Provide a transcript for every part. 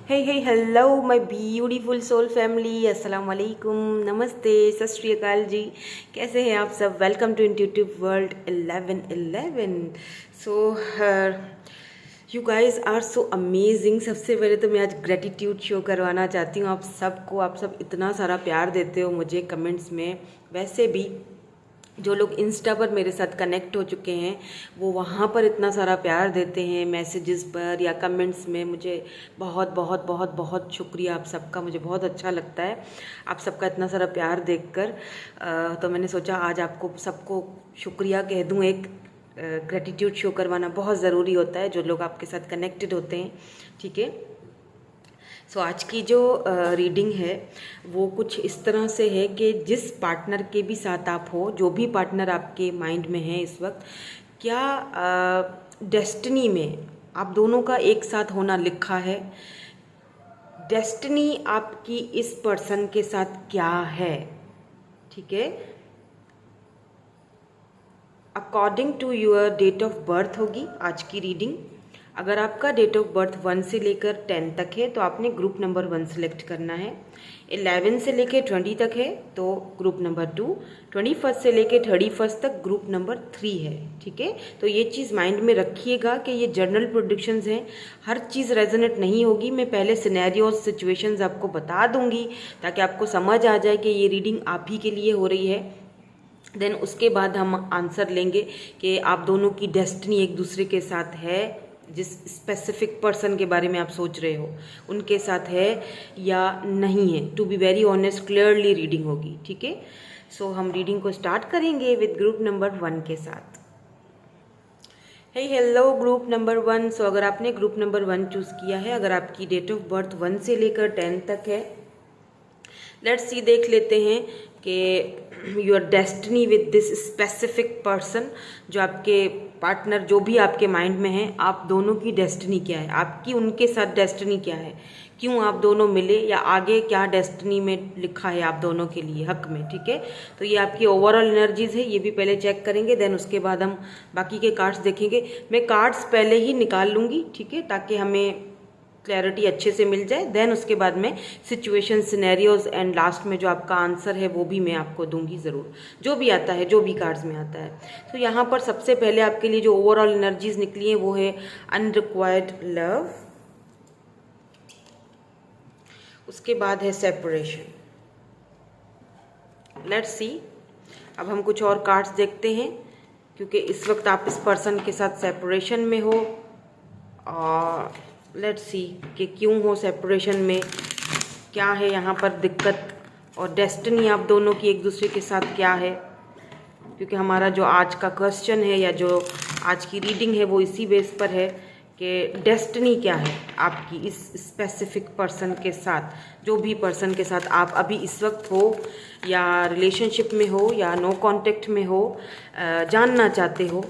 Hello my beautiful soul family, अस्सलाम वालेकुम, नमस्ते, सत श्री अकाल जी। कैसे हैं आप सब? Welcome to intuitive world 1111। So you guys are so amazing. सबसे पहले तो मैं आज ग्रेटिट्यूड शो करवाना चाहती हूँ आप सबको। आप सब इतना सारा प्यार देते हो मुझे कमेंट्स में। वैसे भी जो लोग इंस्टा पर मेरे साथ कनेक्ट हो चुके हैं वो वहाँ पर इतना सारा प्यार देते हैं मैसेजेस पर या कमेंट्स में। मुझे बहुत बहुत बहुत बहुत शुक्रिया आप सबका। मुझे बहुत अच्छा लगता है आप सबका इतना सारा प्यार देखकर। तो मैंने सोचा आज आपको सबको शुक्रिया कह दूँ। एक ग्रेटिट्यूड शो करवाना बहुत ज़रूरी होता है जो लोग आपके साथ कनेक्टेड होते हैं, ठीक है। सो आज की जो रीडिंग है वो कुछ इस तरह से है कि जिस पार्टनर के भी साथ आप हो, जो भी पार्टनर आपके माइंड में है इस वक्त, क्या डेस्टिनी में आप दोनों का एक साथ होना लिखा है? डेस्टिनी आपकी इस पर्सन के साथ क्या है, ठीक है। According to your date of birth होगी आज की रीडिंग। अगर आपका डेट ऑफ बर्थ 1 से लेकर 10 तक है तो आपने ग्रुप नंबर 1 सेलेक्ट करना है। 11 से लेकर 20 तक है तो ग्रुप नंबर 2। 21 से लेकर 31 तक ग्रुप नंबर 3 है, ठीक है। तो ये चीज़ माइंड में रखिएगा कि ये जनरल प्रेडिक्शंस हैं, हर चीज़ रेजोनेट नहीं होगी। मैं पहले सिनेरियोज सिचुएशंस आपको बता दूंगी ताकि आपको समझ आ जाए कि ये रीडिंग आप ही के लिए हो रही है। देन उसके बाद हम आंसर लेंगे कि आप दोनों की डेस्टिनी एक दूसरे के साथ है। जिस स्पेसिफिक पर्सन के बारे में आप सोच रहे हो उनके साथ है या नहीं है। To be very honest clearly reading होगी, ठीक है। सो हम रीडिंग को स्टार्ट करेंगे विद ग्रुप नंबर 1 के साथ। Hello group number 1। सो अगर आपने ग्रुप नंबर 1 चूज़ किया है, अगर आपकी डेट ऑफ बर्थ 1 से लेकर 10 तक है, लेट्स सी देख लेते हैं कि your destiny with this specific person, जो आपके पार्टनर जो भी आपके माइंड में है, आप दोनों की डेस्टिनी क्या है, आपकी उनके साथ डेस्टिनी क्या है, क्यों आप दोनों मिले या आगे क्या डेस्टिनी में लिखा है आप दोनों के लिए हक में, ठीक है। तो ये आपकी ओवरऑल एनर्जीज है, ये भी पहले चेक करेंगे। देन उसके बाद हम बाकी के कार्ड्स देखेंगे। मैं कार्ड्स पहले ही निकाल लूँगी, ठीक है, ताकि हमें क्लैरिटी अच्छे से मिल जाए। देन उसके बाद में सिचुएशन सिनेरियोज एंड लास्ट में जो आपका आंसर है वो भी मैं आपको दूंगी ज़रूर, जो भी आता है, जो भी कार्ड्स में आता है। तो यहाँ पर सबसे पहले आपके लिए जो ओवरऑल एनर्जीज निकली हैं वो है अनरिक्वायर्ड लव, उसके बाद है सेपरेशन। लेट्स सी, अब हम कुछ और कार्ड्स देखते हैं क्योंकि इस वक्त आप इस पर्सन के साथ सेपरेशन में हो। और लेट्स सी कि क्यों हो सेपरेशन में, क्या है यहाँ पर दिक्कत, और डेस्टिनी आप दोनों की एक दूसरे के साथ क्या है। क्योंकि हमारा जो आज का क्वेश्चन है या जो आज की रीडिंग है वो इसी बेस पर है कि डेस्टिनी क्या है आपकी इस स्पेसिफिक पर्सन के साथ, जो भी पर्सन के साथ आप अभी इस वक्त हो या रिलेशनशिप में हो या नो कांटेक्ट में हो, जानना चाहते हो,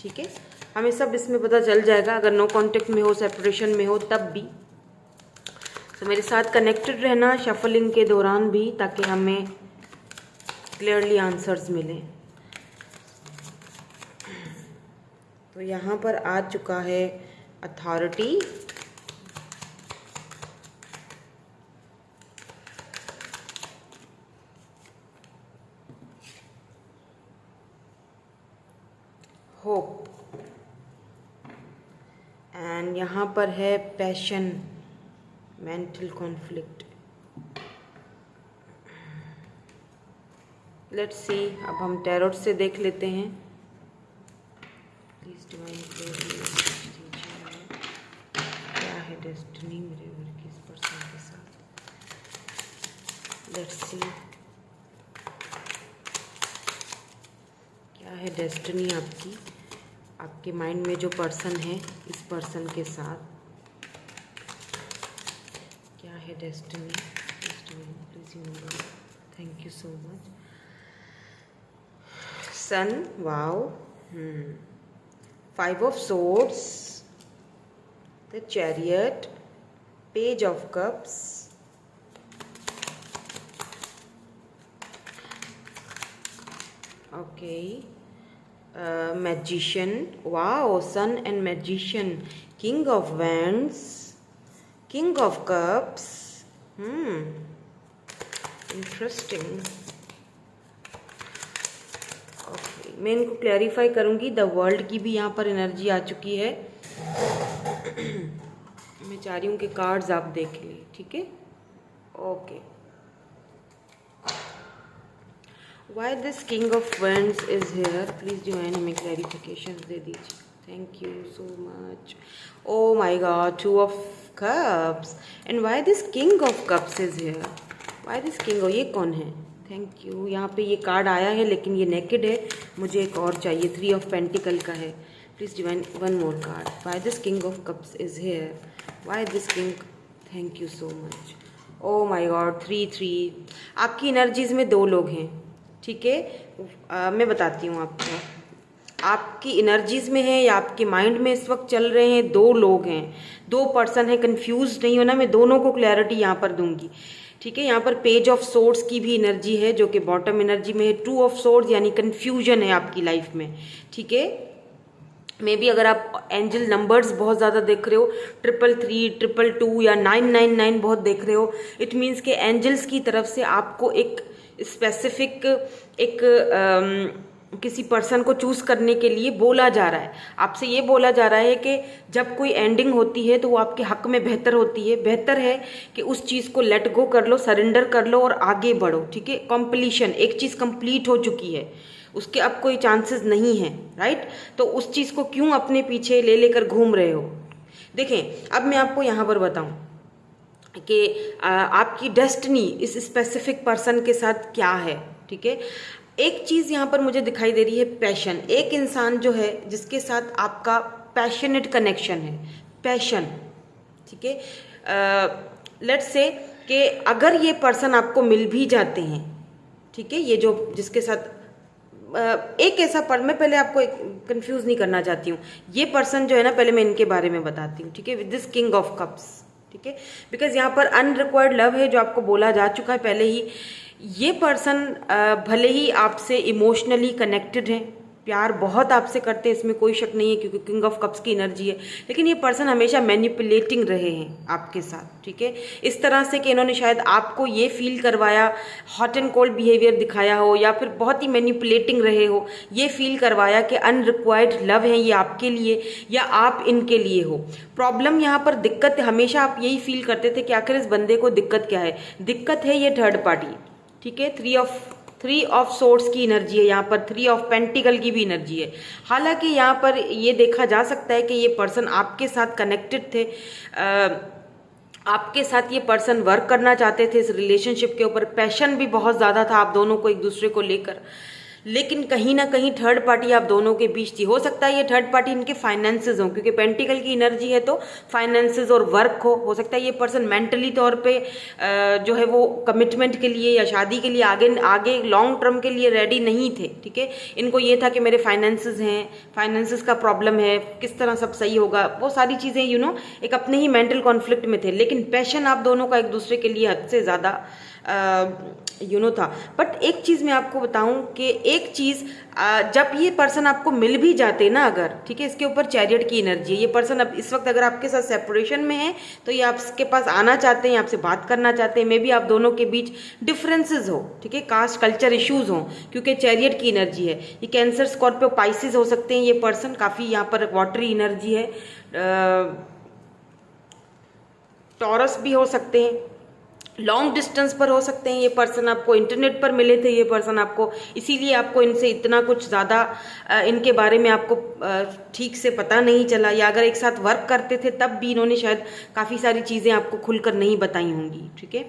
ठीक है। हमें सब इसमें पता चल जाएगा अगर नो कांटेक्ट में हो, सेपरेशन में हो, तब भी। तो मेरे साथ कनेक्टेड रहना शफलिंग के दौरान भी, ताकि हमें क्लियरली आंसर्स मिलें। तो यहाँ पर आ चुका है अथॉरिटी, होप, एंड यहाँ पर है passion, mental conflict. Let's see, अब हम टैरोट से देख लेते हैं। प्लीज डिवाइन क्या है डेस्टिनी मेरे घर की इस पर्सन के साथ। लेट्स सी क्या है डेस्टिनी आपकी, आपके माइंड में जो पर्सन है इस पर्सन के साथ क्या है destiny. Please universe, thank you so much. Sun, wow, 5 of swords, the chariot, page of cups, okay, magician, wow, sun and magician, king of wands, king of cups, interesting. Okay, मैं इनको clarify करूंगी। The world की भी यहाँ पर energy आ चुकी है। मैं चाह रही हूँ कि कार्ड्स आप देख लें, ठीक है? Okay, why this king of wands is here, please divine हमें क्लैरिफिकेशन दे दीजिए, thank you so much. Oh my god, two of cups, and why this king of cups is here, why this king, ये कौन है? Thank you. यहाँ पे ये card आया है लेकिन ये नेकेड है, मुझे एक और चाहिए, 3 ऑफ पेंटिकल का है। Please divine one more card, why this king of cups is here, why this king, thank you so much. Oh my god, 3 आपकी एनर्जीज में 2 लोग हैं, ठीक है? मैं बताती हूँ आपको, आपकी एनर्जीज में है या आपके माइंड में इस वक्त चल रहे हैं 2 लोग हैं, 2 पर्सन है। कंफ्यूज नहीं होना, मैं दोनों को क्लैरिटी यहाँ पर दूंगी, ठीक है? यहाँ पर पेज ऑफ सोर्ड्स की भी एनर्जी है जो कि बॉटम एनर्जी में है, 2 ऑफ सोर्ड्स यानी कंफ्यूजन है आपकी लाइफ में, ठीक है? मे बी अगर आप एंजल नंबर्स बहुत ज़्यादा देख रहे हो, 333, 222 या 999 बहुत देख रहे हो, इट मीन्स के एंजल्स की तरफ से आपको एक स्पेसिफिक किसी पर्सन को चूज करने के लिए बोला जा रहा है। आपसे ये बोला जा रहा है कि जब कोई एंडिंग होती है तो वो आपके हक में बेहतर होती है। बेहतर है कि उस चीज़ को लेट गो कर लो, सरेंडर कर लो और आगे बढ़ो, ठीक है? कंप्लीशन, एक चीज़ कंप्लीट हो चुकी है, उसके अब कोई चांसेस नहीं है, राइट? तो उस चीज़ को क्यों अपने पीछे ले लेकर घूम रहे हो? देखें, अब मैं आपको यहाँ पर बताऊँ कि आपकी डेस्टिनी इस स्पेसिफिक पर्सन के साथ क्या है, ठीक है? एक चीज़ यहाँ पर मुझे दिखाई दे रही है, पैशन। एक इंसान जो है जिसके साथ आपका पैशनेट कनेक्शन है, पैशन, ठीक है? लेट्स से कि अगर ये पर्सन आपको मिल भी जाते हैं, ठीक है, ये जो जिसके साथ एक ऐसा पर, मैं पहले आपको कंफ्यूज नहीं करना चाहती हूँ, ये पर्सन जो है ना, पहले मैं इनके बारे में बताती हूँ, ठीक है? With this king of cups, ठीक है? बिकॉज यहाँ पर अनरिक्वायर्ड लव है जो आपको बोला जा चुका है पहले ही। ये पर्सन भले ही आपसे इमोशनली कनेक्टेड है, प्यार बहुत आपसे करते हैं, इसमें कोई शक नहीं है क्योंकि किंग ऑफ कप्स की एनर्जी है, लेकिन ये पर्सन हमेशा मैनिपुलेटिंग रहे हैं आपके साथ, ठीक है? इस तरह से कि इन्होंने शायद आपको ये फील करवाया, हॉट एंड कोल्ड बिहेवियर दिखाया हो, या फिर बहुत ही मैनिपुलेटिंग रहे हो, ये फील करवाया कि अनरिक्वायर्ड लव है ये आपके लिए या आप इनके लिए हो। प्रॉब्लम यहाँ पर, दिक्कत हमेशा आप यही फील करते थे कि आखिर इस बंदे को दिक्कत क्या है? दिक्कत है ये थर्ड पार्टी, ठीक है? 3 ऑफ सोर्ड्स की एनर्जी है यहाँ पर, 3 ऑफ पेंटिकल की भी एनर्जी है। हालांकि यहाँ पर ये देखा जा सकता है कि ये पर्सन आपके साथ कनेक्टेड थे, आपके साथ ये पर्सन वर्क करना चाहते थे इस रिलेशनशिप के ऊपर, पैशन भी बहुत ज़्यादा था आप दोनों को एक दूसरे को लेकर, लेकिन कहीं ना कहीं थर्ड पार्टी आप दोनों के बीच थी। हो सकता है ये थर्ड पार्टी इनके फाइनेंसेस हो, क्योंकि पेंटिकल की एनर्जी है तो फाइनेंसेस और वर्क हो सकता है ये पर्सन मेंटली तौर पे जो है वो कमिटमेंट के लिए या शादी के लिए आगे लॉन्ग टर्म के लिए रेडी नहीं थे, ठीक है? इनको ये था कि मेरे फाइनेंसेस हैं, फाइनेंसेस का प्रॉब्लम है, किस तरह सब सही होगा, वो सारी चीज़ें एक अपने ही मेंटल कॉन्फ्लिक्ट में थे, लेकिन पैशन आप दोनों का एक दूसरे के लिए हद से ज़्यादा था। बट एक चीज़ मैं आपको बताऊं कि एक चीज़, जब ये पर्सन आपको मिल भी जाते ना अगर, ठीक है, इसके ऊपर चैरियट की एनर्जी है, ये पर्सन अब इस वक्त अगर आपके साथ सेपरेशन में है तो ये आपके पास आना चाहते हैं, आपसे बात करना चाहते हैं, मे बी आप दोनों के बीच डिफरेंसेस हो, ठीक है, कास्ट कल्चर इश्यूज हो, क्योंकि चैरियट की एनर्जी है। ये कैंसर, स्कॉर्पियो, पाइसिस हो सकते हैं ये पर्सन, काफ़ी यहाँ पर वाटरी एनर्जी है, टॉरस भी हो सकते हैं, लॉन्ग डिस्टेंस पर हो सकते हैं ये पर्सन, आपको इंटरनेट पर मिले थे ये पर्सन आपको, इसीलिए आपको इनसे इतना कुछ ज़्यादा इनके बारे में आपको ठीक से पता नहीं चला, या अगर एक साथ वर्क करते थे तब भी इन्होंने शायद काफ़ी सारी चीज़ें आपको खुलकर नहीं बताई होंगी, ठीक है?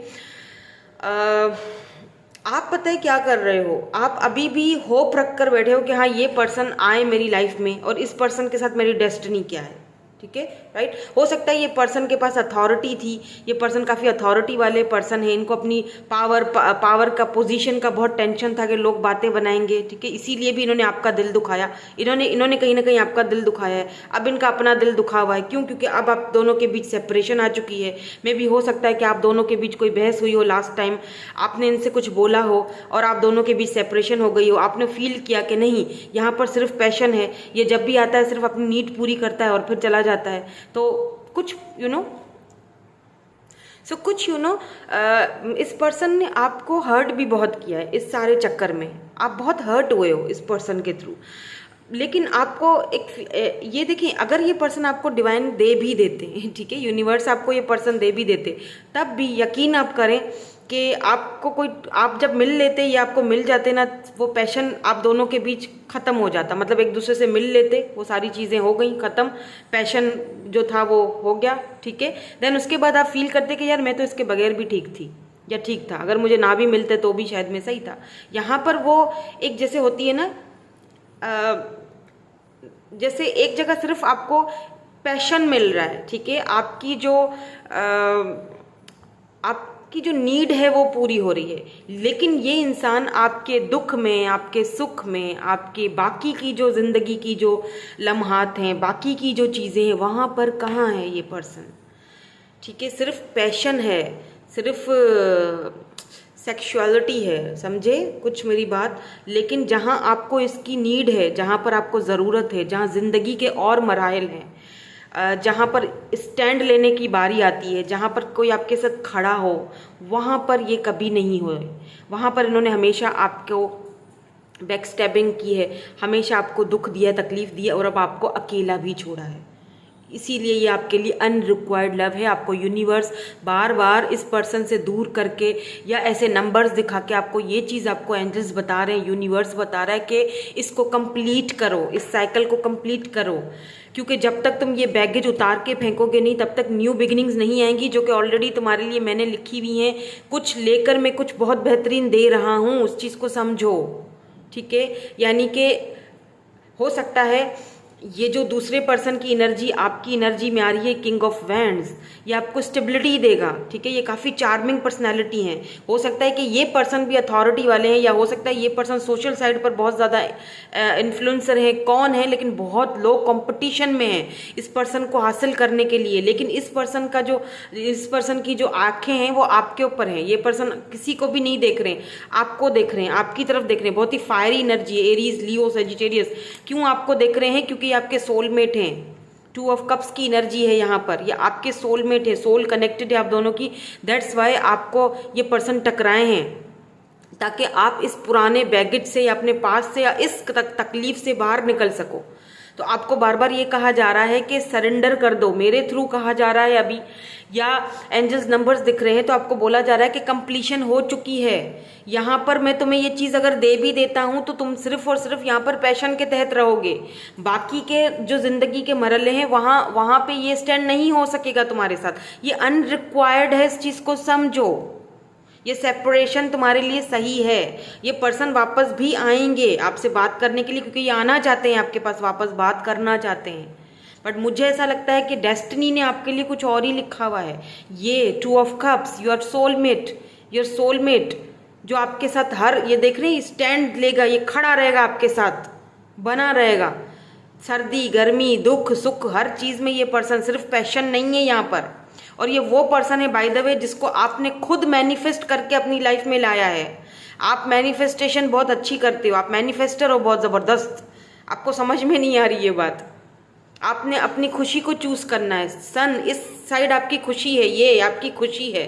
आप पता है क्या कर रहे हो? आप अभी भी होप रख कर बैठे हो कि हाँ ये पर्सन आए मेरी लाइफ में और इस पर्सन के साथ मेरी डेस्टिनी क्या है, ठीक है, राइट? हो सकता है ये पर्सन के पास अथॉरिटी थी, ये पर्सन काफ़ी अथॉरिटी वाले पर्सन है, इनको अपनी पावर का, पोजीशन का बहुत टेंशन था कि लोग बातें बनाएंगे, ठीक है, इसीलिए भी इन्होंने आपका दिल दुखाया, इन्होंने कहीं ना कहीं आपका दिल दुखाया है। अब इनका अपना दिल दुखा हुआ है, क्यों? क्योंकि अब आप दोनों के बीच सेपरेशन आ चुकी है। मे भी हो सकता है कि आप दोनों के बीच कोई बहस हुई हो, लास्ट टाइम आपने इनसे कुछ बोला हो और आप दोनों के बीच सेपरेशन हो गई हो, आपने फील किया कि नहीं यहाँ पर सिर्फ पैशन है, ये जब भी आता है सिर्फ अपनी नीड पूरी करता है और फिर चला जाता है, तो कुछ सो कुछ इस पर्सन ने आपको हर्ट भी बहुत किया है इस सारे चक्कर में, आप बहुत हर्ट हुए हो इस पर्सन के थ्रू। लेकिन आपको एक ये देखिए, अगर ये पर्सन आपको डिवाइन दे भी देते हैं, ठीक है, यूनिवर्स आपको ये पर्सन दे भी देते, तब भी यकीन आप करें कि आपको कोई, आप जब मिल लेते या आपको मिल जाते ना, वो पैशन आप दोनों के बीच ख़त्म हो जाता। मतलब एक दूसरे से मिल लेते, वो सारी चीज़ें हो गई ख़त्म, पैशन जो था वो हो गया, ठीक है। देन उसके बाद आप फील करते कि यार मैं तो इसके बगैर भी ठीक थी या ठीक था, अगर मुझे ना भी मिलते तो भी शायद मैं सही था। यहाँ पर वो एक जैसे होती है ना, जैसे एक जगह सिर्फ आपको पैशन मिल रहा है, ठीक है, आपकी जो नीड है वो पूरी हो रही है, लेकिन ये इंसान आपके दुख में, आपके सुख में, आपके बाकी की जो ज़िंदगी की जो लम्हात हैं, बाकी की जो चीज़ें हैं, वहाँ पर कहाँ है ये पर्सन, ठीक है। सिर्फ पैशन है, सिर्फ सेक्सुअलिटी है, समझे कुछ मेरी बात। लेकिन जहाँ आपको इसकी नीड है, जहाँ पर आपको ज़रूरत है, जहाँ ज़िंदगी के और मराहिल हैं, जहाँ पर स्टैंड लेने की बारी आती है, जहाँ पर कोई आपके साथ खड़ा हो, वहाँ पर ये कभी नहीं हुए। वहाँ पर इन्होंने हमेशा आपको बैक स्टैबिंग की है, हमेशा आपको दुख दिया, तकलीफ़ दी है, और अब आपको अकेला भी छोड़ा है। इसीलिए ये आपके लिए अनरिक्वायर्ड लव है। आपको यूनिवर्स बार बार इस पर्सन से दूर करके या ऐसे नंबर्स दिखा के आपको ये चीज़, आपको एंजल्स बता रहे हैं, यूनिवर्स बता रहा है कि इसको कंप्लीट करो, इस साइकिल को कंप्लीट करो। क्योंकि जब तक तुम ये बैगेज उतार के फेंकोगे नहीं, तब तक न्यू बिगिनिंग्स नहीं आएंगी, जो कि ऑलरेडी तुम्हारे लिए मैंने लिखी हुई हैं। कुछ लेकर मैं कुछ बहुत बेहतरीन दे रहा हूँ, उस चीज़ को समझो, ठीक है। यानी कि हो सकता है ये जो दूसरे पर्सन की एनर्जी आपकी एनर्जी में आ रही है, किंग ऑफ वैंड्स, ये आपको स्टेबिलिटी देगा, ठीक है। ये काफ़ी चार्मिंग पर्सनालिटी हैं। हो सकता है कि ये पर्सन भी अथॉरिटी वाले हैं, या हो सकता है ये पर्सन सोशल साइड पर बहुत ज़्यादा इन्फ्लुएंसर है, कौन है, लेकिन बहुत लो कंपटीशन में है इस पर्सन को हासिल करने के लिए। लेकिन इस पर्सन की जो आंखें हैं वो आपके ऊपर हैं। ये पर्सन किसी को भी नहीं देख रहे हैं, आपको देख रहे हैं, आपकी तरफ देख रहे हैं। बहुत ही फायरी एनर्जी है, एरीज, लियो, सेजिटेरियस। क्यों आपको देख रहे हैं? क्योंकि आपके सोलमेट हैं। 2 ऑफ कप्स की एनर्जी है यहाँ पर, ये आपके सोलमेट है, सोल कनेक्टेड है आप दोनों की। दैट्स वाई आपको ये पर्सन टकराए हैं, ताकि आप इस पुराने बैगेज से या अपने पास से या इस तकलीफ से बाहर निकल सको। तो आपको बार बार ये कहा जा रहा है कि सरेंडर कर दो, मेरे थ्रू कहा जा रहा है अभी, या एंजल्स नंबर्स दिख रहे हैं तो आपको बोला जा रहा है कि कंप्लीशन हो चुकी है। यहाँ पर मैं तुम्हें ये चीज़ अगर दे भी देता हूँ तो तुम सिर्फ और सिर्फ यहाँ पर पैशन के तहत रहोगे। बाकी के जो ज़िंदगी के मरहले हैं वहाँ पे ये स्टैंड नहीं हो सकेगा तुम्हारे साथ। ये अनरिक्वायर्ड है, इस चीज़ को समझो। ये सेपरेशन तुम्हारे लिए सही है। ये पर्सन वापस भी आएंगे आपसे बात करने के लिए, क्योंकि ये आना चाहते हैं आपके पास, वापस बात करना चाहते हैं। बट मुझे ऐसा लगता है कि डेस्टिनी ने आपके लिए कुछ और ही लिखा हुआ है। ये 2 ऑफ कप्स, योर सोलमेट जो आपके साथ ये देख रहे हैं, स्टैंड लेगा, ये खड़ा रहेगा आपके साथ, बना रहेगा। सर्दी, गर्मी, दुख, सुख, हर चीज़ में ये पर्सन, सिर्फ पैशन नहीं है यहाँ पर। और ये वो पर्सन है बाय द वे जिसको आपने खुद मैनिफेस्ट करके अपनी लाइफ में लाया है। आप मैनिफेस्टेशन बहुत अच्छी करते हो, आप मैनिफेस्टर हो बहुत ज़बरदस्त। आपको समझ में नहीं आ रही ये बात। आपने अपनी खुशी को चूज़ करना है। सन इस साइड आपकी खुशी है, ये आपकी खुशी है,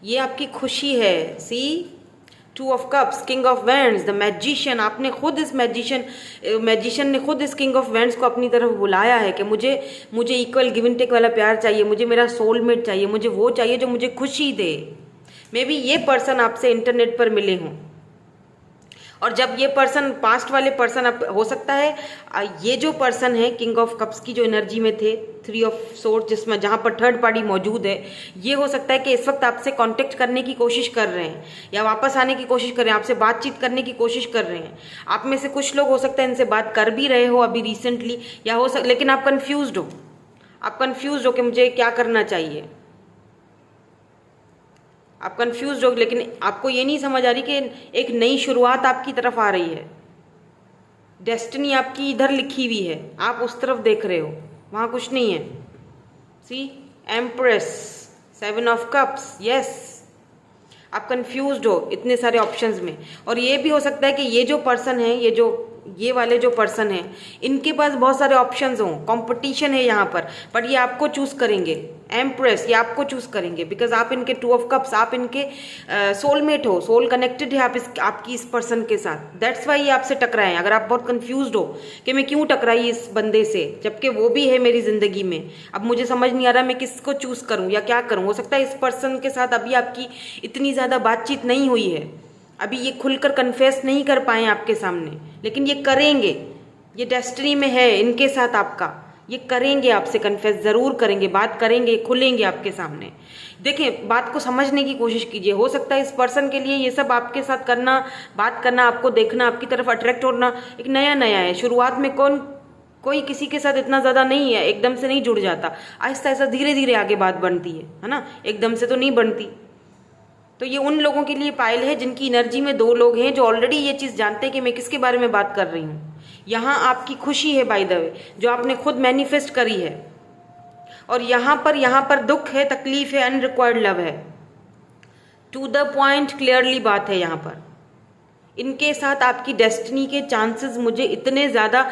ये आपकी खुशी है। सी 2 of cups, king of wands, the magician. आपने खुद इस मैजिशियन ने खुद इस किंग ऑफ वैंड्स को अपनी तरफ बुलाया है कि मुझे इक्वल गिव एंड टेक वाला प्यार चाहिए, मुझे मेरा सोलमेट चाहिए, मुझे वो चाहिए जो मुझे खुशी दे। मे बी ये पर्सन आपसे इंटरनेट पर मिले हों, और जब ये पर्सन, पास्ट वाले पर्सन, हो सकता है ये जो पर्सन है किंग ऑफ कप्स की जो एनर्जी में थे, 3 ऑफ सोर्स, जिसमें जहाँ पर थर्ड पार्टी मौजूद है, ये हो सकता है कि इस वक्त आपसे कांटेक्ट करने की कोशिश कर रहे हैं, या वापस आने की कोशिश कर रहे हैं, आपसे बातचीत करने की कोशिश कर रहे हैं। आप में से कुछ लोग हो सकता है इनसे बात कर भी रहे हो अभी रिसेंटली, या लेकिन आप कन्फ्यूज्ड हो कि मुझे क्या करना चाहिए। आप कंफ्यूज हो, लेकिन आपको ये नहीं समझ आ रही कि एक नई शुरुआत आपकी तरफ आ रही है। डेस्टिनी आपकी इधर लिखी हुई है, आप उस तरफ देख रहे हो, वहाँ कुछ नहीं है। सी एम्प्रेस, 7 ऑफ कप्स, यस। आप कंफ्यूज्ड हो इतने सारे ऑप्शंस में। और ये भी हो सकता है कि ये जो पर्सन है, ये जो ये वाले जो पर्सन हैं इनके पास बहुत सारे ऑप्शंस हों, कंपटीशन है यहाँ पर, बट ये आपको चूज़ करेंगे। एम्प्रेस ये आपको चूज़ करेंगे बिकॉज आप इनके 2 ऑफ कप्स, आप इनके सोलमेट हो, सोल कनेक्टेड है आप आपकी इस पर्सन के साथ। दैट्स वाई ये आपसे टकराए। अगर आप बहुत कंफ्यूज्ड हो कि मैं क्यों टकराई इस बंदे से जबकि वो भी है मेरी ज़िंदगी में, अब मुझे समझ नहीं आ रहा मैं किसको चूज़ करूँ या क्या करूँ। हो सकता है इस पर्सन के साथ अभी आपकी इतनी ज़्यादा बातचीत नहीं हुई है, अभी ये खुलकर कन्फेस नहीं कर पाए आपके सामने, लेकिन ये करेंगे। ये डेस्टिनी में है इनके साथ आपका, ये करेंगे आपसे कन्फेस ज़रूर करेंगे, बात करेंगे, खुलेंगे आपके सामने। देखें, बात को समझने की कोशिश कीजिए। हो सकता है इस पर्सन के लिए ये सब आपके साथ करना, बात करना, आपको देखना, आपकी तरफ अट्रैक्ट होना एक नया नया है। शुरुआत में कोई किसी के साथ इतना ज़्यादा नहीं है, एकदम से नहीं जुड़ जाता, आहिस्ता आहिस्ता धीरे धीरे आगे बात बनती है ना, एकदम से तो नहीं बनती। तो ये उन लोगों के लिए पायल है जिनकी एनर्जी में 2 लोग हैं जो ऑलरेडी ये चीज़ जानते हैं कि मैं किसके बारे में बात कर रही हूँ। यहाँ आपकी खुशी है बाय द वे, जो आपने खुद मैनिफेस्ट करी है, और यहाँ पर दुख है, तकलीफ है, अनरिक्वायर्ड लव है। टू द पॉइंट क्लियरली बात है यहाँ पर। इनके साथ आपकी डेस्टिनी के चांसेस मुझे इतने ज़्यादा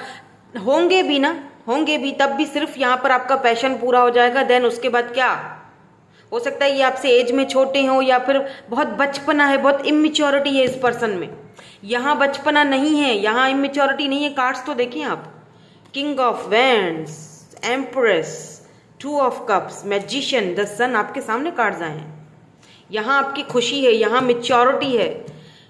होंगे भी ना, होंगे भी, तब भी सिर्फ यहाँ पर आपका पैशन पूरा हो जाएगा। देन उसके बाद क्या हो सकता है, ये आपसे एज में छोटे हों या फिर बहुत बचपना है, बहुत इमेच्योरिटी है इस पर्सन में। यहाँ बचपना नहीं है, यहाँ इमेच्योरिटी नहीं है। कार्ड्स तो देखें आप, king of wands, empress, 2 of cups, magician, the sun, आपके सामने कार्ड्स आए हैं। यहाँ आपकी खुशी है, यहाँ मेच्योरिटी है,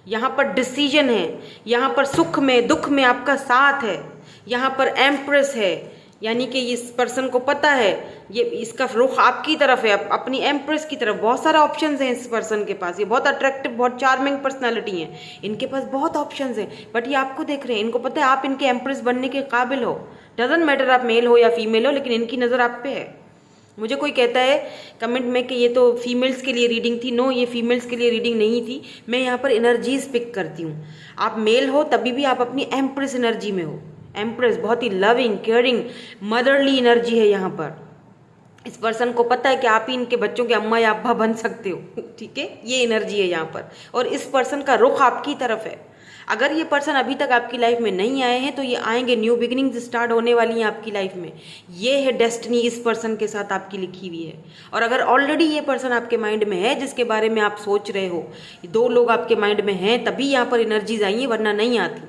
यहाँ पर डिसीजन है, यहाँ पर सुख में दुख में आपका साथ है, यहाँ पर एम्प्रेस है, यानी कि इस पर्सन को पता है ये इसका रुख आपकी तरफ है, अपनी एम्प्रेस की तरफ। बहुत सारा ऑप्शंस हैं इस पर्सन के पास, ये बहुत अट्रैक्टिव, बहुत चार्मिंग पर्सनालिटी है, इनके पास बहुत ऑप्शंस हैं, बट ये आपको देख रहे हैं। इनको पता है आप इनके एम्प्रेस बनने के काबिल हो। डजेंट मैटर आप मेल हो या फीमेल हो, लेकिन इनकी नज़र आप पे है। मुझे कोई कहता है कमेंट में कि ये तो फीमेल्स के लिए रीडिंग थी। नो, ये फीमेल्स के लिए रीडिंग नहीं थी। मैं यहाँ पर एनर्जीज पिक करती हूँ। आप मेल हो तभी भी आप अपनी एम्प्रेस एनर्जी में हो। एम्प्रेस बहुत ही लविंग, केयरिंग, मदरली एनर्जी है यहाँ पर। इस पर्सन को पता है कि आप ही इनके बच्चों के अम्मा या अब्बा बन सकते हो, ठीक है, ये एनर्जी है यहाँ पर। और इस पर्सन का रुख आपकी तरफ है। अगर ये पर्सन अभी तक आपकी लाइफ में नहीं आए हैं तो ये आएंगे, न्यू बिगिनिंग्स स्टार्ट होने वाली हैं आपकी लाइफ में। ये है डेस्टिनी इस पर्सन के साथ आपकी लिखी हुई है। और अगर ऑलरेडी ये पर्सन आपके माइंड में है जिसके बारे में आप सोच रहे हो, 2 लोग आपके माइंड में हैं, तभी यहाँ पर एनर्जीज आई हैं, वरना नहीं आती,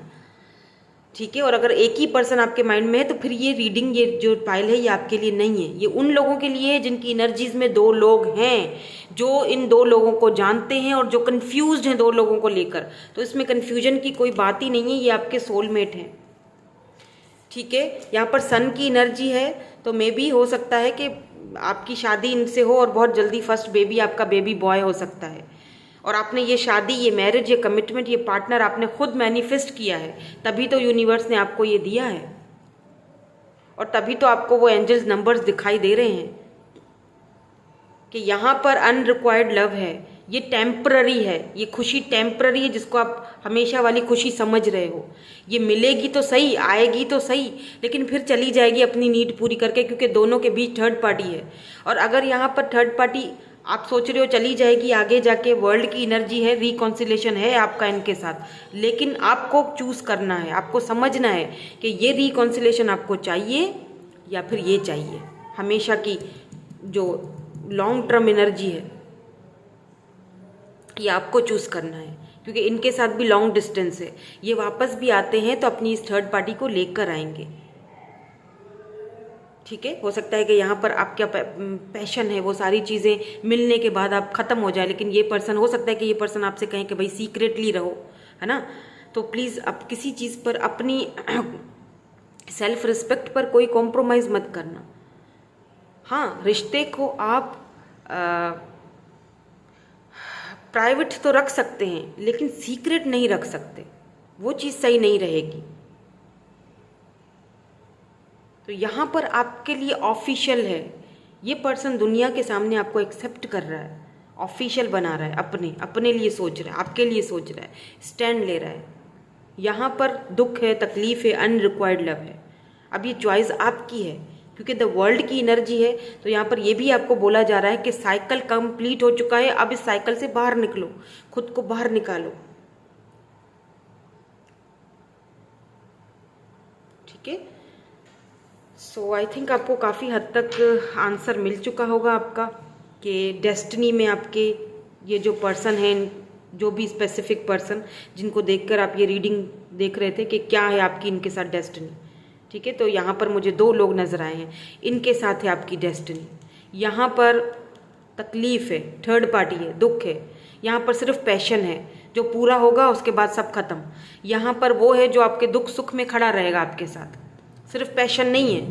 ठीक है। और अगर एक ही पर्सन आपके माइंड में है तो फिर ये रीडिंग, ये जो पाइल है, ये आपके लिए नहीं है। ये उन लोगों के लिए है जिनकी एनर्जीज में 2 लोग हैं, जो इन 2 लोगों को जानते हैं और जो कंफ्यूज्ड हैं 2 लोगों को लेकर। तो इसमें कंफ्यूजन की कोई बात ही नहीं है, ये आपके सोलमेट हैं, ठीक है। यहाँ पर सन की एनर्जी है, तो मे बी हो सकता है कि आपकी शादी इनसे हो और बहुत जल्दी फर्स्ट बेबी आपका बेबी बॉय हो सकता है। और आपने ये शादी, ये मैरिज, ये कमिटमेंट, ये पार्टनर आपने खुद मैनिफेस्ट किया है, तभी तो यूनिवर्स ने आपको ये दिया है, और तभी तो आपको वो एंजल्स नंबर्स दिखाई दे रहे हैं कि यहाँ पर अनरिक्वायर्ड लव है। ये टेम्पररी है, ये खुशी टेम्पररी है, जिसको आप हमेशा वाली खुशी समझ रहे हो। ये मिलेगी तो सही, आएगी तो सही, लेकिन फिर चली जाएगी अपनी नीड पूरी करके, क्योंकि दोनों के बीच थर्ड पार्टी है। और अगर यहाँ पर थर्ड पार्टी आप सोच रहे हो चली जाएगी आगे जाके, वर्ल्ड की एनर्जी है, रिकॉन्सिलेशन है आपका इनके साथ, लेकिन आपको चूज़ करना है, आपको समझना है कि ये रिकॉन्सिलेशन आपको चाहिए या फिर ये चाहिए। हमेशा की जो लॉन्ग टर्म एनर्जी है ये आपको चूज़ करना है, क्योंकि इनके साथ भी लॉन्ग डिस्टेंस है। ये वापस भी आते हैं तो अपनी इस थर्ड पार्टी को लेकर आएंगे, ठीक है। हो सकता है कि यहाँ पर आपका पैशन है, वो सारी चीज़ें मिलने के बाद आप ख़त्म हो जाए, लेकिन ये पर्सन, हो सकता है कि ये पर्सन आपसे कहें कि भाई सीक्रेटली रहो, है ना। तो प्लीज़ आप किसी चीज़ पर, अपनी सेल्फ रिस्पेक्ट पर कोई कॉम्प्रोमाइज़ मत करना। हाँ, रिश्ते को आप प्राइवेट तो रख सकते हैं, लेकिन सीक्रेट नहीं रख सकते, वो चीज़ सही नहीं रहेगी। तो यहाँ पर आपके लिए ऑफिशियल है, ये पर्सन दुनिया के सामने आपको एक्सेप्ट कर रहा है, ऑफिशियल बना रहा है, अपने लिए सोच रहा है, आपके लिए सोच रहा है, स्टैंड ले रहा है। यहाँ पर दुख है, तकलीफ है, अनरिक्वायर्ड लव है। अब ये चॉइस आपकी है, क्योंकि द वर्ल्ड की एनर्जी है। तो यहाँ पर ये भी आपको बोला जा रहा है कि साइकिल कंप्लीट हो चुका है, अब इस साइकिल से बाहर निकलो, खुद को बाहर निकालो। ठीक है। सो आई थिंक आपको काफ़ी हद तक आंसर मिल चुका होगा आपका कि डेस्टिनी में आपके ये जो पर्सन हैं, जो भी स्पेसिफिक पर्सन जिनको देखकर आप ये रीडिंग देख रहे थे कि क्या है आपकी इनके साथ डेस्टिनी। ठीक है, तो यहाँ पर मुझे 2 लोग नज़र आए हैं, इनके साथ है आपकी डेस्टिनी। यहाँ पर तकलीफ़ है, थर्ड पार्टी है, दुख है। यहाँ पर सिर्फ पैशन है जो पूरा होगा, उसके बाद सब खत्म। यहाँ पर वो है जो आपके दुख सुख में खड़ा रहेगा आपके साथ, सिर्फ पैशन नहीं है।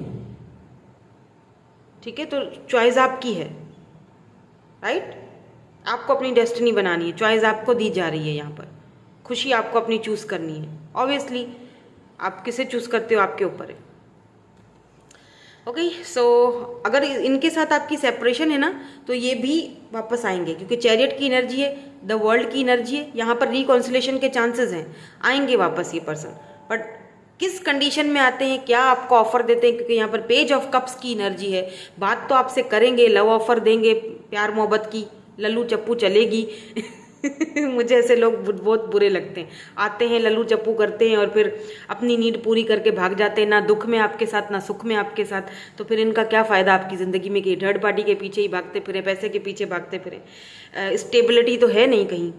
ठीक है, तो चॉइस आपकी है, राइट। आपको अपनी डेस्टिनी बनानी है, चॉइस आपको दी जा रही है। यहाँ पर खुशी आपको अपनी चूज़ करनी है। ऑब्वियसली आप किसे चूज़ करते हो आपके ऊपर है। ओके, सो अगर इनके साथ आपकी सेपरेशन है ना, तो ये भी वापस आएंगे, क्योंकि चैरियट की एनर्जी है, द वर्ल्ड की एनर्जी है। यहाँ पर रिकॉन्सिलेशन के चांसेस हैं, आएंगे वापस ये पर्सन। बट किस कंडीशन में आते हैं, क्या आपको ऑफर देते हैं, क्योंकि यहाँ पर पेज ऑफ कप्स की एनर्जी है। बात तो आपसे करेंगे, लव ऑफर देंगे, प्यार मोहब्बत की लल्लू चप्पू चलेगी। मुझे ऐसे लोग बहुत बुरे लगते हैं, आते हैं लल्लू चप्पू करते हैं और फिर अपनी नीड पूरी करके भाग जाते हैं, ना दुख में आपके साथ ना सुख में आपके साथ। तो फिर इनका क्या फ़ायदा आपकी ज़िंदगी में कि थर्ड पार्टी के पीछे ही भागते फिरे, पैसे के पीछे भागते फिरे, स्टेबिलिटी तो है नहीं कहीं।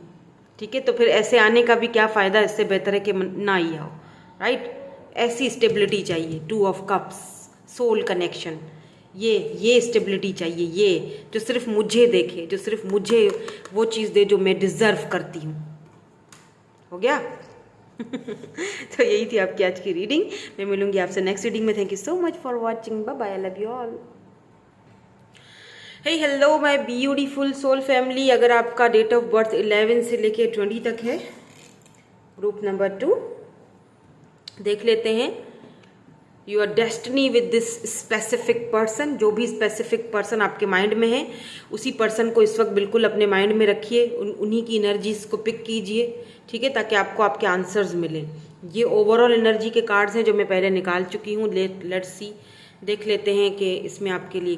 ठीक है, तो फिर ऐसे आने का भी क्या फ़ायदा, इससे बेहतर है कि ना ही आओ, राइट। ऐसी स्टेबिलिटी चाहिए, 2 ऑफ कप्स, सोल कनेक्शन, ये स्टेबिलिटी चाहिए, ये जो सिर्फ मुझे देखे, जो सिर्फ मुझे वो चीज़ दे जो मैं डिज़र्व करती हूँ। हो गया? तो यही थी आपकी आज की रीडिंग। मैं मिलूंगी आपसे नेक्स्ट रीडिंग में। Thank you so much for watching. Bye bye, I love you all. Hey hello my beautiful soul family. अगर आपका डेट ऑफ बर्थ 11 से लेके 20 तक है, ग्रुप नंबर 2 देख लेते हैं। Your destiny with this specific person, जो भी स्पेसिफिक पर्सन आपके माइंड में है, उसी पर्सन को इस वक्त बिल्कुल अपने माइंड में रखिए, उन्हीं की एनर्जीज को पिक कीजिए। ठीक है, ताकि आपको आपके आंसर्स मिलें। ये ओवरऑल एनर्जी के कार्ड्स हैं जो मैं पहले निकाल चुकी हूँ। लेट्स सी, देख लेते हैं कि इसमें आपके लिए